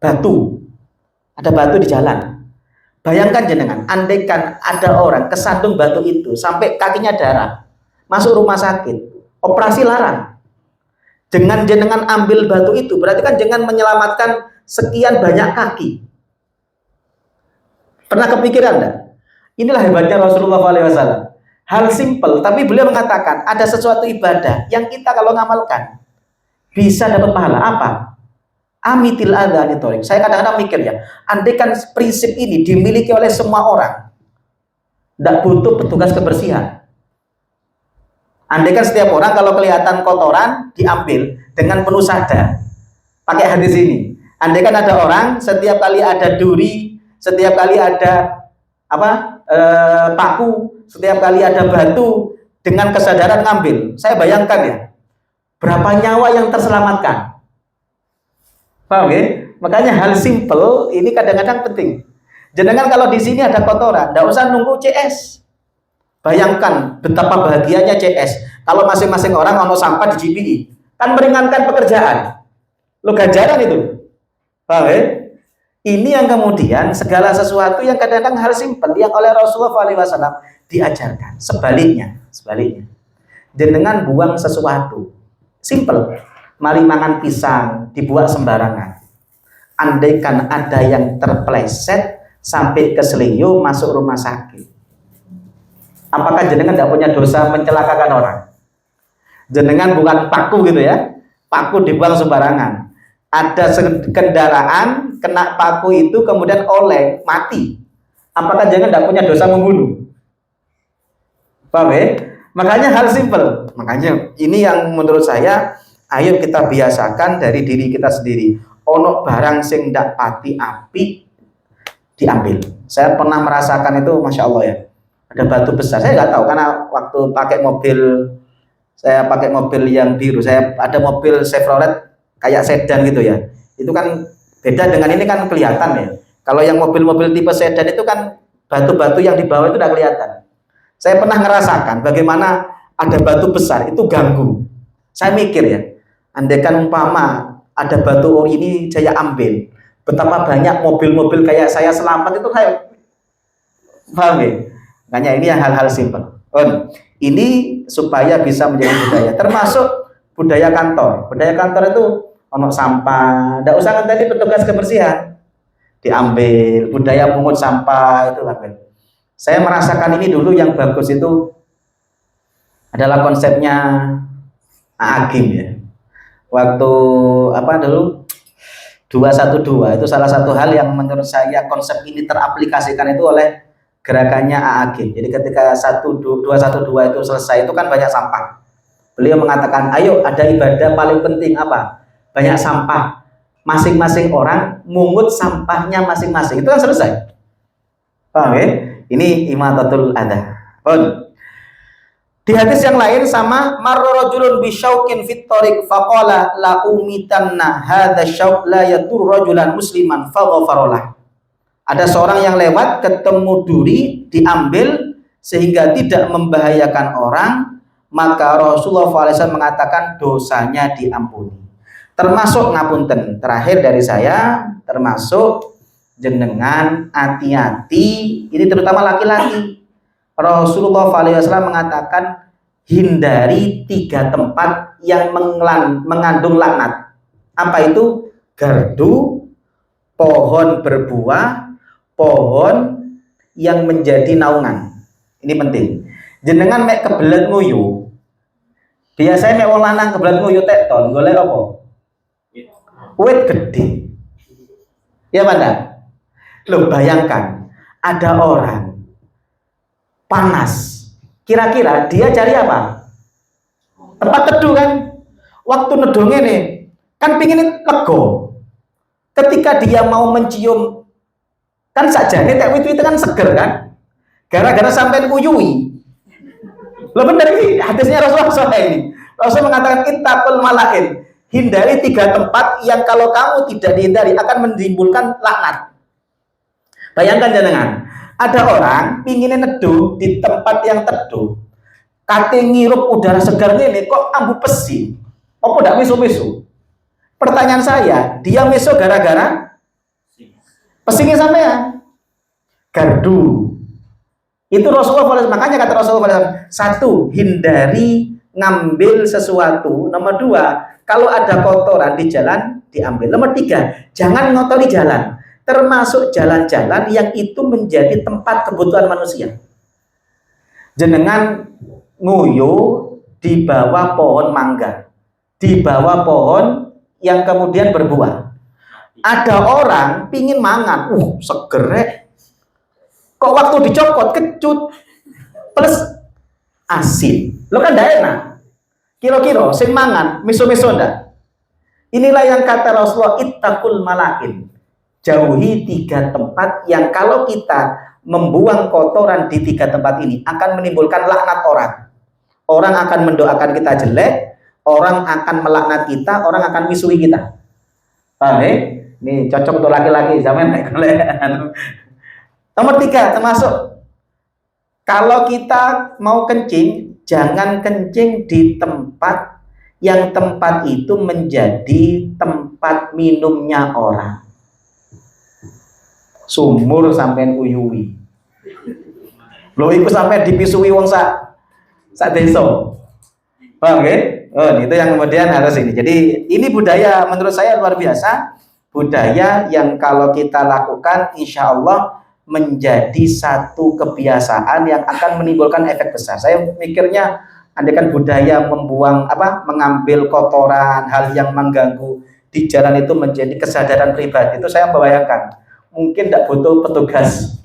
batu di jalan. Bayangkan jenengan, andaikan ada orang kesandung batu itu sampai kakinya darah, masuk rumah sakit, operasi larang. Dengan jenengan ambil batu itu, berarti kan jenengan menyelamatkan sekian banyak kaki. Pernah kepikiran enggak? Inilah hebatnya Rasulullah SAW. Hal simple, tapi beliau mengatakan ada sesuatu ibadah yang kita kalau ngamalkan bisa dapat pahala. Apa? Amitil adha anitorik. Saya kadang-kadang mikir ya, andaikan prinsip ini dimiliki oleh semua orang, tidak butuh petugas kebersihan. Andaikan setiap orang kalau kelihatan kotoran diambil dengan penuh sadar, pakai hadis ini. Andaikan ada orang setiap kali ada duri, setiap kali ada paku, setiap kali ada batu, dengan kesadaran ngambil. Saya bayangkan ya, berapa nyawa yang terselamatkan. Paham ya? Makanya hal simple ini kadang-kadang penting. Jenengan kalau di sini ada kotoran, tidak usah nunggu CS. Bayangkan betapa bahagianya CS kalau masing-masing orang ono sampah di GPI, kan meringankan pekerjaan. Lo ganjaran itu. Paham ya? Ini yang kemudian segala sesuatu yang kadang-kadang hal simple yang oleh Rasulullah SAW diajarkan. Sebaliknya, jenengan buang sesuatu simple, mari mangan pisang dibuat sembarangan. Andaikan ada yang terpleset sampai keselio masuk rumah sakit, apakah jenengan tidak punya dosa mencelakakan orang? Jenengan bukan paku gitu ya, paku dibuang sembarangan. Ada kendaraan kena paku itu kemudian oleng, mati. Apakah jenengan tidak punya dosa membunuh? Paham ya? Makanya hal simple. Makanya ini yang menurut saya, ayo kita biasakan dari diri kita sendiri. Ono barang sing ndak pati api diambil. Saya pernah merasakan itu, Masya Allah ya. Ada batu besar, saya nggak tahu karena waktu pakai mobil, saya pakai mobil yang biru, saya ada mobil Chevrolet kayak sedan gitu ya. Itu kan beda dengan ini kan kelihatan ya. Kalau yang mobil-mobil tipe sedan itu kan batu-batu yang di bawah itu udah kelihatan. Saya pernah ngerasakan bagaimana ada batu besar itu ganggu. Saya mikir ya, andaikan umpama ada batu ini saya ambil, betapa banyak mobil-mobil kayak saya selamat itu kayak, paham ya? Makanya ini yang hal-hal simpel. Ini supaya bisa menjadi budaya, termasuk budaya kantor. Budaya kantor itu ono sampah, tidak usah tadi petugas kebersihan diambil, budaya pungut sampah itu ambil. Saya merasakan ini dulu yang bagus itu adalah konsepnya Agim ya. Waktu dulu 212 itu salah satu hal yang menurut saya konsep ini teraplikasikan itu oleh gerakannya AAG. Jadi ketika 212 itu selesai itu kan banyak sampah. Beliau mengatakan, ayo ada ibadah paling penting apa? Banyak sampah. Masing-masing orang mungut sampahnya masing-masing. Itu kan selesai. Paham ya? Ini imatatul adha. Di hadis yang lain sama, marra rajulun bi syauqin fit tariq faqala la umitanna hadza syauq la yadur rajulan musliman faghfaralah. Ada seorang yang lewat ketemu duri diambil sehingga tidak membahayakan orang, maka Rasulullah SAW mengatakan dosanya diampuni. Termasuk ngapunten, terakhir dari saya, termasuk jenengan hati-hati, ini terutama laki-laki. Rasulullah SAW mengatakan hindari 3 tempat yang mengandung laknat. Apa itu? Gardu, pohon berbuah, pohon yang menjadi naungan. Ini penting. Jenengan mek kebelet nguyu. Biasanya mek wong lanang kebelet nguyu tekton, golek apa? Wit gede. Ya Pak? Loh bayangkan ada orang panas, kira-kira dia cari apa? Tempat teduh kan? Waktu nedongnya nih kan pingin lego. Ketika dia mau mencium, kan sajane tek wit-wit kan seger kan? Gara-gara sampai kuyui. Loh bener ini hadisnya Rasulullah ini. Rasul mengatakan ittaqul malain, hindari 3 tempat yang kalau kamu tidak dihindari akan menimbulkan laknat. Bayangkan jangan. Ada orang pinginnya neduh di tempat yang teduh, kate ngirup udara segar ini kok ambu pesi, apa ndak misu-misu? Pertanyaan saya, dia misu gara-gara pesingnya sampean gardu. Itu Rasulullah SAW, makanya kata Rasulullah SAW, 1. Hindari ngambil sesuatu. Nomor 2, kalau ada kotoran di jalan diambil. Nomor 3, jangan ngotori jalan. Termasuk jalan-jalan yang itu menjadi tempat kebutuhan manusia. Jenengan nguyu di bawah pohon mangga, di bawah pohon yang kemudian berbuah. Ada orang pingin mangan, seger. Kok waktu dicokot kecut, plus asin. Lo kan tidak enak. Kira-kira sing mangan miso-miso ndak. Inilah yang kata Rasulullah, ittaqul malain. Jauhi 3 tempat yang kalau kita membuang kotoran di 3 tempat ini akan menimbulkan laknat orang. Orang akan mendoakan kita jelek, orang akan melaknat kita, orang akan misui kita. Ini cocok untuk laki-laki zaman naik. Nomor 3 termasuk kalau kita mau kencing, jangan kencing di tempat yang tempat itu menjadi tempat minumnya orang. Sumur sampean uyui. Lho iku sampean dipisui wong sak desa. Paham nggih? Itu yang kemudian harus ini. Jadi ini budaya menurut saya luar biasa. Budaya yang kalau kita lakukan insya Allah menjadi satu kebiasaan yang akan menimbulkan efek besar. Saya mikirnya andaikan budaya mengambil kotoran, hal yang mengganggu di jalan itu menjadi kesadaran pribadi, itu saya membayangkan mungkin tidak butuh petugas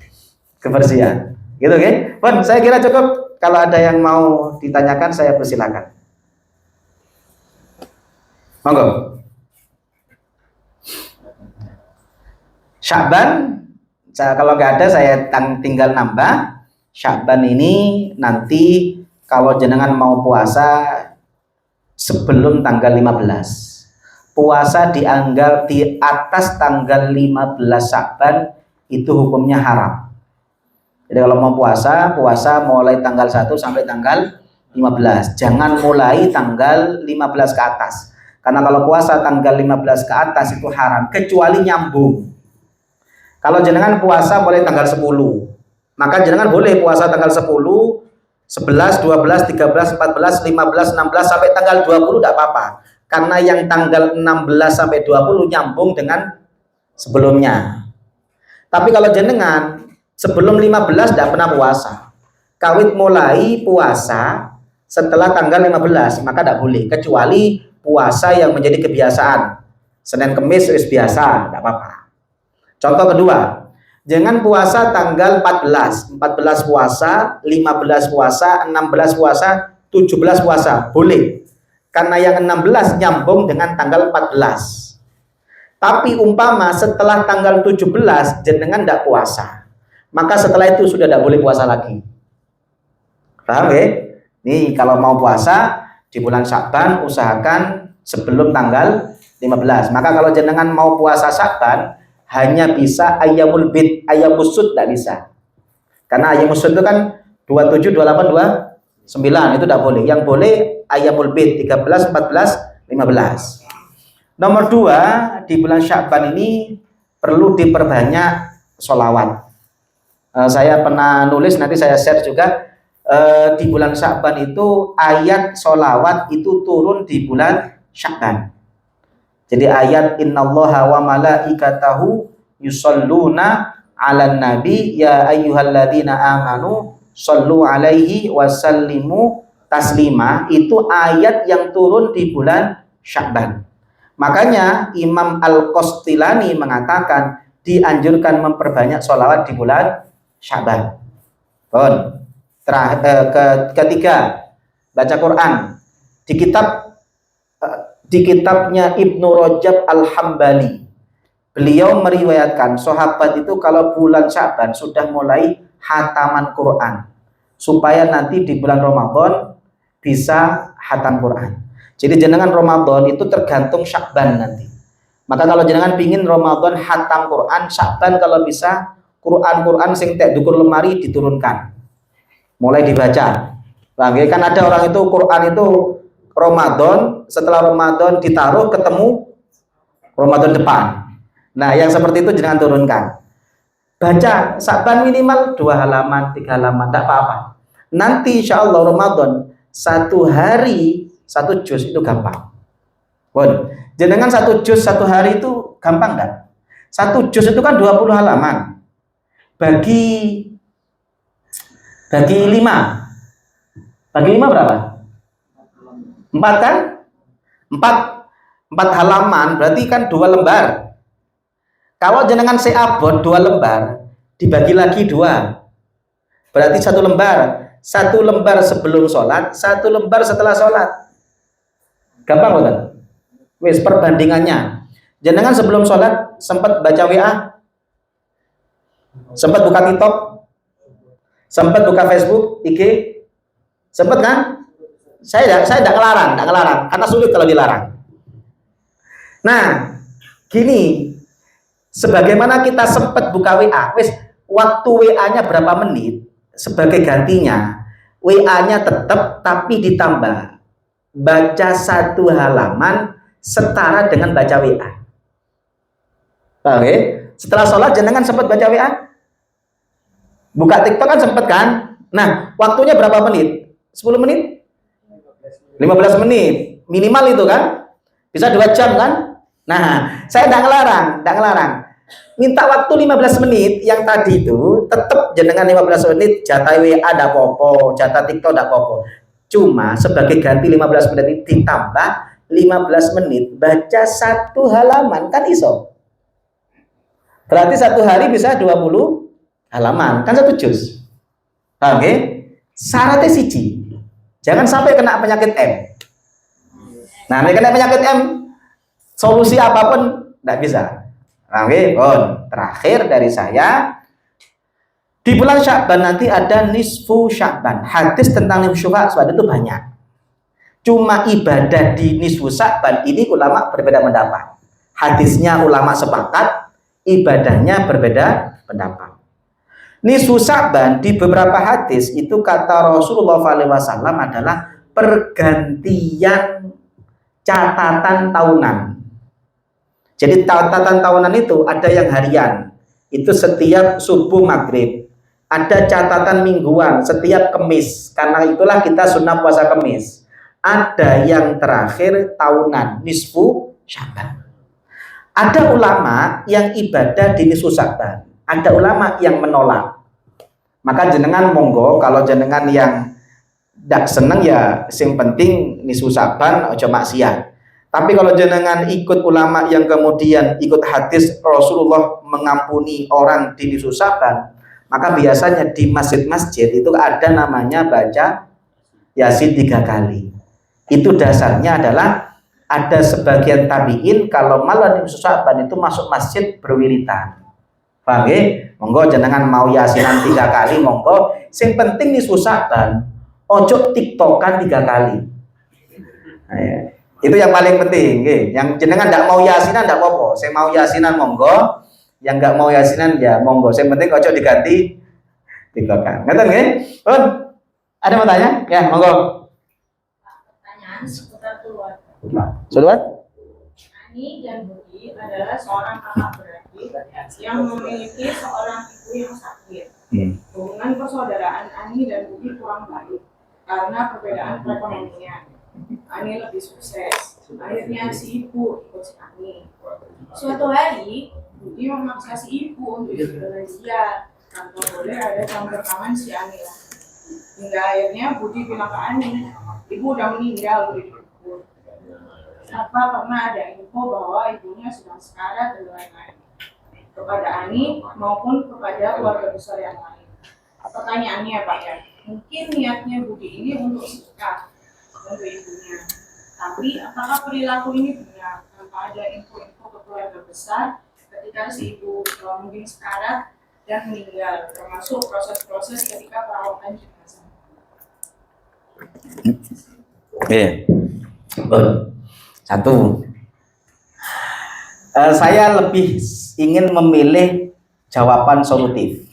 kebersihan, gitu kan? Bon, saya kira cukup. Kalau ada yang mau ditanyakan, saya persilakan. Monggo. Sya'ban, kalau nggak ada saya tinggal nambah. Sya'ban ini nanti kalau jenengan mau puasa sebelum tanggal 15. Puasa dianggap di atas tanggal 15 Sya'ban itu hukumnya haram. Jadi kalau mau puasa mulai tanggal 1 sampai tanggal 15. Jangan mulai tanggal 15 ke atas. Karena kalau puasa tanggal 15 ke atas itu haram, kecuali nyambung. Kalau jenengan puasa mulai tanggal 10, maka jenengan boleh puasa tanggal 10, 11, 12, 13, 14, 15, 16 sampai tanggal 20 tidak apa-apa. Karena yang tanggal 16 sampai 20 nyambung dengan sebelumnya. Tapi kalau jenengan sebelum 15 tidak pernah puasa, kawit mulai puasa setelah tanggal 15, maka tidak boleh, kecuali puasa yang menjadi kebiasaan. Senin Kemis biasa, tidak apa-apa. Contoh kedua, Jangan puasa tanggal 14 puasa, 15 puasa, 16 puasa, 17 puasa, boleh. Karena yang 16 nyambung dengan tanggal 14. Tapi umpama setelah tanggal 17 jenengan tidak puasa, maka setelah itu sudah tidak boleh puasa lagi. Paham ya? Nih kalau mau puasa di bulan Sya'ban usahakan sebelum tanggal 15. Maka kalau jenengan mau puasa Sya'ban hanya bisa ayyamul bid, ayyamus sud tidak bisa. Karena ayyamus sud itu kan 27, 28, 29 itu tidak boleh. Yang boleh ayyamul bid 13, 14, 15. Nomor 2, di bulan Sya'ban ini perlu diperbanyak sholawat. Saya pernah nulis, nanti saya share juga. Di bulan Sya'ban itu ayat sholawat itu turun di bulan Sya'ban. Jadi ayat innallaha wa malaikatahu yusholluna 'alan nabi ya ayyuhalladzina amanu shollu 'alaihi wasallimu taslima, itu ayat yang turun di bulan Sya'ban. Makanya Imam Al-Qastilani mengatakan dianjurkan memperbanyak sholawat di bulan Sya'ban. Ketiga, baca Quran. Di kitabnya Ibnu Rajab Al-Hambali, beliau meriwayatkan sahabat itu kalau bulan Sya'ban sudah mulai hataman Quran supaya nanti di bulan Ramadan bisa hatam Quran. Jadi jenengan Ramadan itu tergantung Sya'ban nanti. Maka kalau jenengan pingin Ramadan hatam Quran, Sya'ban kalau bisa Quran sing tek dukur lemari diturunkan, mulai dibaca. Kan ada orang itu Quran itu Ramadan, setelah Ramadan ditaruh ketemu Ramadan depan. Nah yang seperti itu jangan turunkan. Baca Sya'ban minimal 2 halaman, 3 halaman, tidak apa-apa. Nanti insya Allah Ramadan 1 hari 1 juz itu gampang. Jangan 1 juz 1 hari itu gampang enggak? 1 juz itu kan 20 halaman. Bagi 5 berapa? 4 kan? 4 halaman berarti kan 2 lembar. Kalau jenengan seabot 2 lembar dibagi lagi 2, berarti 1 lembar. 1 lembar sebelum sholat, 1 lembar setelah sholat. Gampang betul? Wes perbandingannya. Jenengan sebelum sholat sempat baca WA, sempat buka TikTok, sempat buka Facebook, IG, sempat kan? Saya tidak ngelarang, karena sulit kalau dilarang. Nah, gini, sebagaimana kita sempat buka WA, wes waktu WA-nya berapa menit, sebagai gantinya WA-nya tetap tapi ditambah baca 1 halaman setara dengan baca WA. Oke, setelah sholat jenengan sempat baca WA, buka TikTok kan sempat kan? Nah, waktunya berapa menit? 10 menit? 15 menit minimal itu kan, bisa 2 jam kan. Nah saya tidak ngelarang, minta waktu 15 menit yang tadi itu tetap jenengan 15 menit jatah WA ada popo, jatah TikTok ada popo, cuma sebagai ganti 15 menit ditambah 15 menit baca 1 halaman kan iso, berarti 1 hari bisa 20 halaman kan 1 juz. Oke, syaratnya siji, jangan sampai kena penyakit M. Nah, kena penyakit M, solusi apapun tidak bisa. Oke, terakhir dari saya, di bulan Sya'ban nanti ada nisfu Sya'ban. Hadis tentang nisfu Sya'ban itu banyak. Cuma ibadah di nisfu Sya'ban ini ulama berbeda pendapat. Hadisnya ulama sepakat, ibadahnya berbeda pendapat. Nisfu Sya'ban di beberapa hadis itu kata Rasulullah SAW adalah pergantian catatan tahunan. Jadi catatan tahunan itu ada yang harian, itu setiap subuh maghrib. Ada catatan mingguan setiap Kemis, karena itulah kita sunnah puasa Kemis. Ada yang terakhir tahunan, nisfu Sya'ban. Ada ulama yang ibadah di nisfu Sya'ban, ada ulama yang menolak. Maka jenengan monggo, kalau jenengan yang tidak seneng ya sing penting nisfu Sya'ban ojo maksiat. Tapi kalau jenengan ikut ulama yang kemudian ikut hadis Rasulullah mengampuni orang di Nisfu Sa'ban, maka biasanya di masjid-masjid itu ada namanya baca Yasin 3 kali. Itu dasarnya adalah ada sebagian tabi'in kalau malam Nisfu Sa'ban itu masuk masjid berwiritan. Paham ya? Monggo jenengan mau Yasinan 3 kali, monggo. Yang penting Nisfu Sa'ban, ojo tiktokan 3 kali. Nah, ya. Itu yang paling penting, nggih. Yang jenengan ndak mau Yasinan ndak apa-apa. Saya mau Yasinan monggo, yang nggak mau Yasinan ya monggo. Yang penting ojo diganti tiktokan. Ngoten nggih? Pun ada mau tanya? Ya, monggo. Pertanyaan seputar keluarga. Sudah? Ani dan Budi adalah seorang kakak beradik yang memiliki seorang ibu yang sakit. Hubungan persaudaraan Ani dan Budi kurang baik karena perbedaan perekonomian. Ani lebih sukses. Akhirnya si ibu ikut si Ani. Suatu hari, Budi memaksa si ibu untuk ikut dengan dia tanpa boleh ada campur tangan si Ani lah. Hingga akhirnya Budi bilang ke Ani, ibu udah meninggal Budi. Apa pernah ada info bahwa ibunya sedang sekarat dan lain-lain kepada Ani maupun kepada keluarga besar yang lain. Pertanyaannya Pak ya, mungkin niatnya Budi ini untuk sedekah untuk ibunya, tapi apakah perilaku ini benar tanpa ada info-info ke keluarga besar ketika si ibu mungkin sekarat dan meninggal, termasuk proses-proses ketika perawatan jenazah? Satu, saya lebih ingin memilih jawaban solutif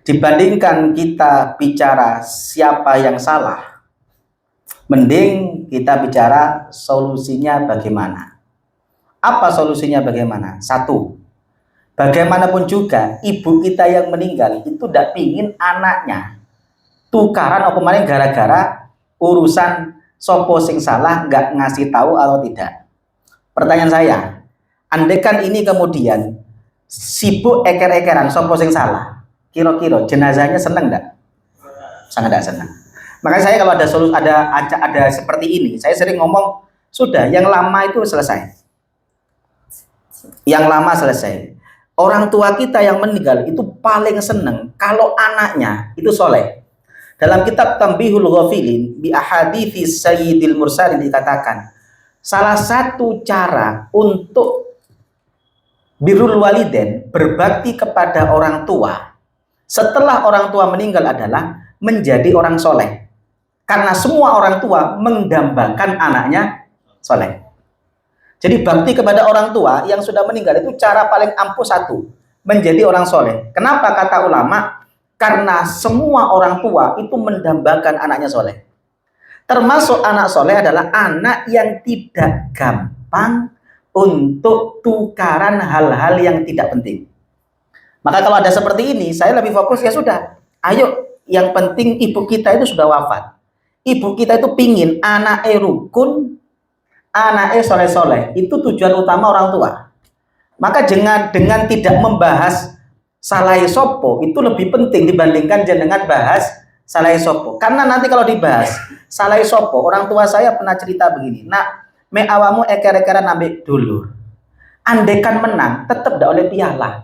dibandingkan kita bicara siapa yang salah. Mending kita bicara solusinya bagaimana. Apa solusinya bagaimana? Satu, bagaimanapun juga ibu kita yang meninggal itu tidak pingin anaknya tukaran apa maning gara-gara urusan sopo sing salah nggak ngasih tahu atau tidak. Pertanyaan saya, andaikan ini kemudian sibuk eker-ekeran sopo sing salah, kira-kira jenazahnya seneng nggak? Sangat tidak senang. Makanya saya kalau ada solusi, ada seperti ini, saya sering ngomong, sudah yang lama itu selesai. Yang lama selesai. Orang tua kita yang meninggal itu paling seneng kalau anaknya itu soleh. Dalam kitab Tambihul Ghafilin bi ahadithi Sayyidil Mursalin dikatakan, salah satu cara untuk birrul waliden, berbakti kepada orang tua setelah orang tua meninggal adalah menjadi orang soleh. Karena semua orang tua mendambakan anaknya soleh. Jadi bakti kepada orang tua yang sudah meninggal itu cara paling ampuh satu, menjadi orang soleh. Kenapa kata ulama? Karena semua orang tua itu mendambakan anaknya soleh. Termasuk anak soleh adalah anak yang tidak gampang untuk tukaran hal-hal yang tidak penting. Maka kalau ada seperti ini, saya lebih fokus, ya sudah, ayo, yang penting ibu kita itu sudah wafat. Ibu kita itu pingin anaknya rukun, anaknya soleh-soleh. Itu tujuan utama orang tua. Maka dengan tidak membahas salai sopo itu lebih penting dibandingkan jenengan bahas salai sopo. Karena nanti kalau dibahas salai sopo, orang tua saya pernah cerita begini, nak, me awamu eker-ekeran ambek dulu. Andekan menang, tetap tidak oleh piala.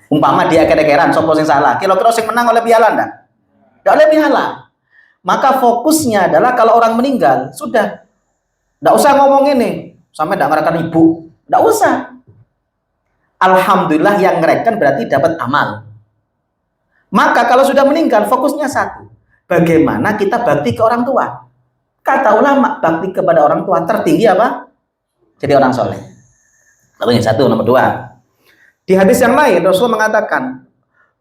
Umpama dia eker-ekeran, sopo sing salah. Kira-kira sing menang oleh piala enggak? Tidak oleh piala. Maka fokusnya adalah kalau orang meninggal, sudah. Tidak usah ngomong ini. Sampai tidak ngereken ibu. Tidak usah. Alhamdulillah yang ngereken berarti dapat amal. Maka kalau sudah meninggal, fokusnya satu. Bagaimana kita bakti ke orang tua? Kata ulama, bakti kepada orang tua tertinggi apa? Jadi orang soleh. Lalu yang satu, nomor dua. Di hadis yang lain, Rasul mengatakan,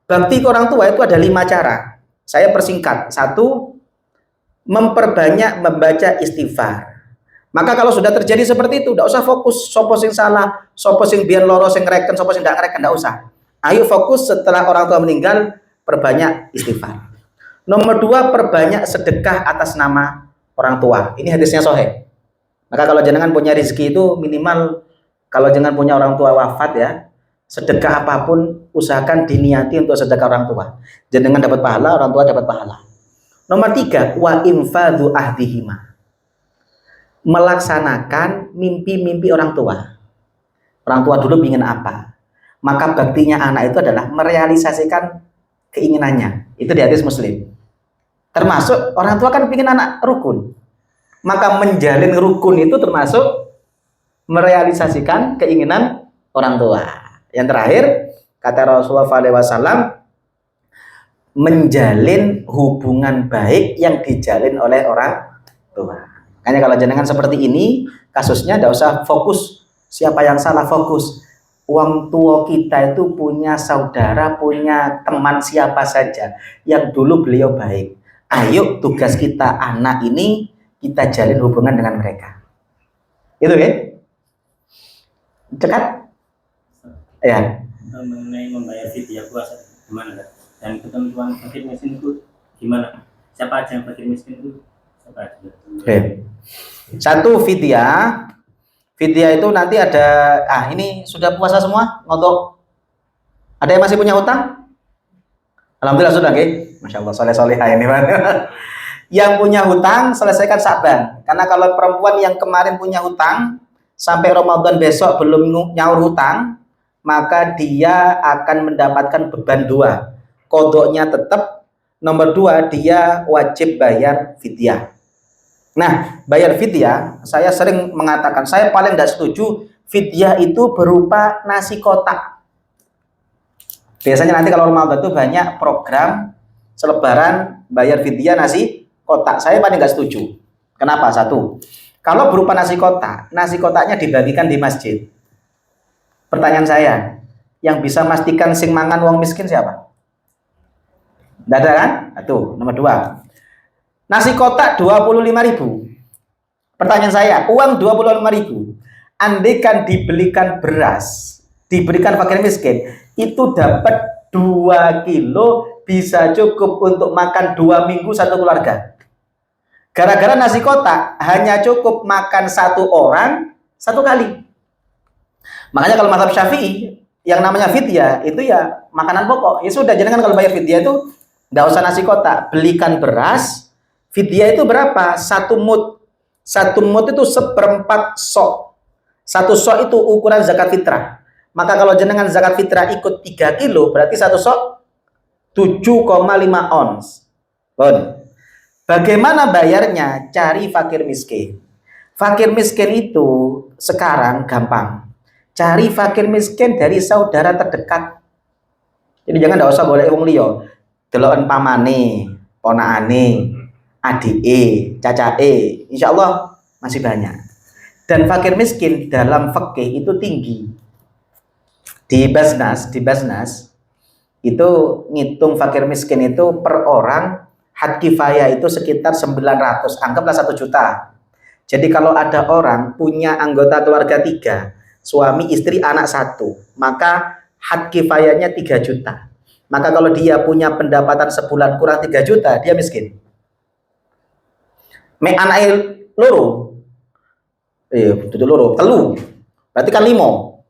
bakti ke orang tua itu ada 5 cara. Saya persingkat. Satu, memperbanyak membaca istighfar. Maka kalau sudah terjadi seperti itu, tidak usah fokus sopo sing salah, sopo sing biar loro sing ngereken, sopo sing tidak ngereken, tidak usah. Ayo fokus setelah orang tua meninggal, perbanyak istighfar. Nomor 2, perbanyak sedekah atas nama orang tua. Ini hadisnya sahih. Maka kalau jenengan punya rezeki itu minimal, kalau jenengan punya orang tua wafat ya, sedekah apapun usahakan diniati untuk sedekah orang tua. Jenengan dapat pahala, orang tua dapat pahala. Nomor 3, wa infadhu ahdihima. melaksanakan mimpi-mimpi orang tua. Orang tua dulu ingin apa? Maka baktinya anak itu adalah merealisasikan keinginannya. Itu di hadis Muslim. Termasuk orang tua kan ingin anak rukun. Maka menjalin rukun itu termasuk merealisasikan keinginan orang tua. Yang terakhir, kata Rasulullah SAW, menjalin hubungan baik yang dijalin oleh orang tua. Makanya kalau jenengan seperti ini, kasusnya tidak usah fokus siapa yang salah, fokus orang tua kita itu punya saudara, punya teman siapa saja yang dulu beliau baik. Ayo tugas kita anak ini kita jalin hubungan dengan mereka. Itu ya? Cekat? Ya. Mengenai membayar fidyah puasa gimana kan? Dan ketentuan fakir miskin itu gimana? Siapa aja yang fakir miskin itu? Siapa aja? Oke. Satu fidyah. Fidyah itu nanti ada, ini sudah puasa semua? Ngodok? Ada yang masih punya hutang? Alhamdulillah sudah, oke. Masya Allah, soleh-solehah ini. Yang punya hutang, selesaikan Sa'ban. Karena kalau perempuan yang kemarin punya hutang, sampai Ramadan besok belum nyaur hutang, maka dia akan mendapatkan beban dua. Kodoknya tetap, nomor dua, dia wajib bayar fidyah. Nah, bayar fidyah, saya sering mengatakan, saya paling tidak setuju fidyah itu berupa nasi kotak. Biasanya nanti kalau Ramadan itu banyak program selebaran bayar fidyah nasi kotak. Saya paling nggak setuju. Kenapa? Satu, kalau berupa nasi kotaknya dibagikan di masjid. Pertanyaan saya, yang bisa memastikan sing mangan wong miskin siapa? Tidak ada kan? Itu nomor dua. Nasi kotak 25.000. Pertanyaan saya, uang 25.000, andaikan dibelikan beras, diberikan fakir miskin, itu dapat 2 kilo, bisa cukup untuk makan 2 minggu satu keluarga. Gara-gara nasi kotak hanya cukup makan 1 orang 1 kali. Makanya kalau mazhab Syafi'i yang namanya fidyah itu ya makanan pokok. Ya sudah, jangan kalau bayar fidyah itu enggak usah nasi kotak, belikan beras. Fidyah itu berapa? 1 mud. 1 mud itu 1/4 sok. 1 sok itu ukuran zakat fitrah. Maka kalau jenengan zakat fitrah ikut 3 kilo, berarti 1 sok 7,5 ons. Bon. Bagaimana bayarnya? Cari fakir miskin. Fakir miskin itu sekarang gampang. Cari fakir miskin dari saudara terdekat. Jadi jangan enggak usah boleh wong liya. Deloken pamane, ponakane, adike, cacae, insya Allah masih banyak. Dan fakir miskin dalam fikih itu tinggi. Di Basnas itu ngitung fakir miskin itu per orang had kifayah itu sekitar 900, anggaplah 1 juta. Jadi kalau ada orang punya anggota keluarga 3, suami, istri, anak 1, maka had kifayahnya 3 juta. Maka kalau dia punya pendapatan sebulan kurang 3 juta, dia miskin. Mek anake loro. Dudu loro, telu. Berarti kan 5.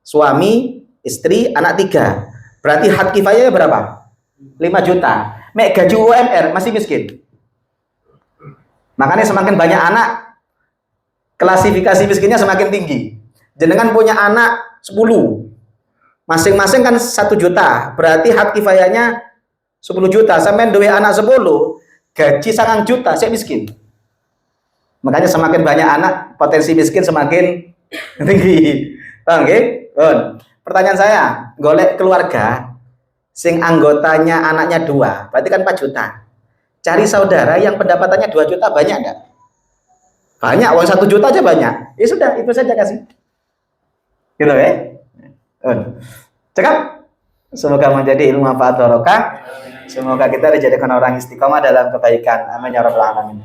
Suami, istri, anak 3. Berarti had kifayahnya berapa? 5 juta. Mek gaji UMR masih miskin. Makanya semakin banyak anak, klasifikasi miskinnya semakin tinggi. Jenengan punya anak 10. Masing-masing kan 1 juta. Berarti had kifayahnya 10 juta. Sampai duwe anak 10, gaji 9 juta, saya miskin. Makanya semakin banyak anak, potensi miskin semakin tinggi. Paham nggih? Pertanyaan saya, golek keluarga sing anggotanya anaknya 2, berarti kan 4 juta. Cari saudara yang pendapatannya 2 juta, banyak enggak? Banyak, uang 1 juta aja banyak. Ya sudah, itu saja kasih. Gitu ya. Cekap. Semoga menjadi ilmu manfaat barokah. Semoga kita dijadikan orang istiqomah dalam kebaikan. Amin ya rabbal alamin.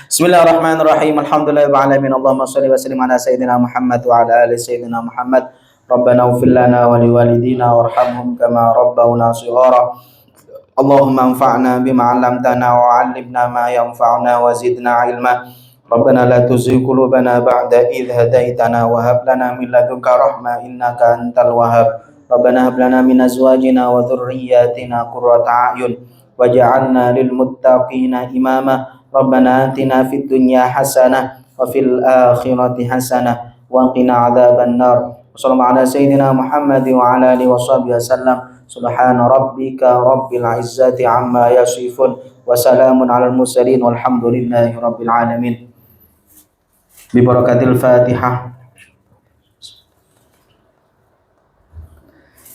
Bismillahirrahmanirrahim. Alhamdulillahirabbil alamin. Allahumma shalli wa sallim ala sayyidina Muhammad wa ala ali sayyidina Muhammad. Rabbana ighfir lana wa liwalidina warhamhum kama rabbawna shighara. Allahumma anfa'na bima 'allamtana wa 'allimna ma yanfa'una wa zidna 'ilma. Rabbana la tuzigh qulubana ba'da idh hadaitana wa hab lana min ladunka rahmah innaka antal wahhab. Rabbana hab lana min azwajina wa dhurriyyatina qurrata a'yun waj'alna lil muttaqina imama. Rabbana atina fid dunya hasanah wa fil akhirati hasanah wa qina adzabannar. Wassallallahu ala sayyidina Muhammad wa ala alihi washabihi wasallam. Subhana rabbika rabbil izzati amma yasifun wa salamun alal mursalin walhamdulillahi rabbil alamin. Bi barakatil Fatihah.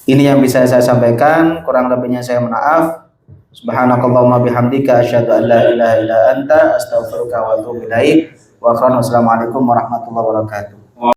Ini yang bisa saya sampaikan, kurang lebihnya saya maaf. Subhanakallahumma bihamdika asyhadu an la ilaha illa anta astaghfiruka wa atubu ilaik. Wa assalamualaikum warahmatullahi wabarakatuh.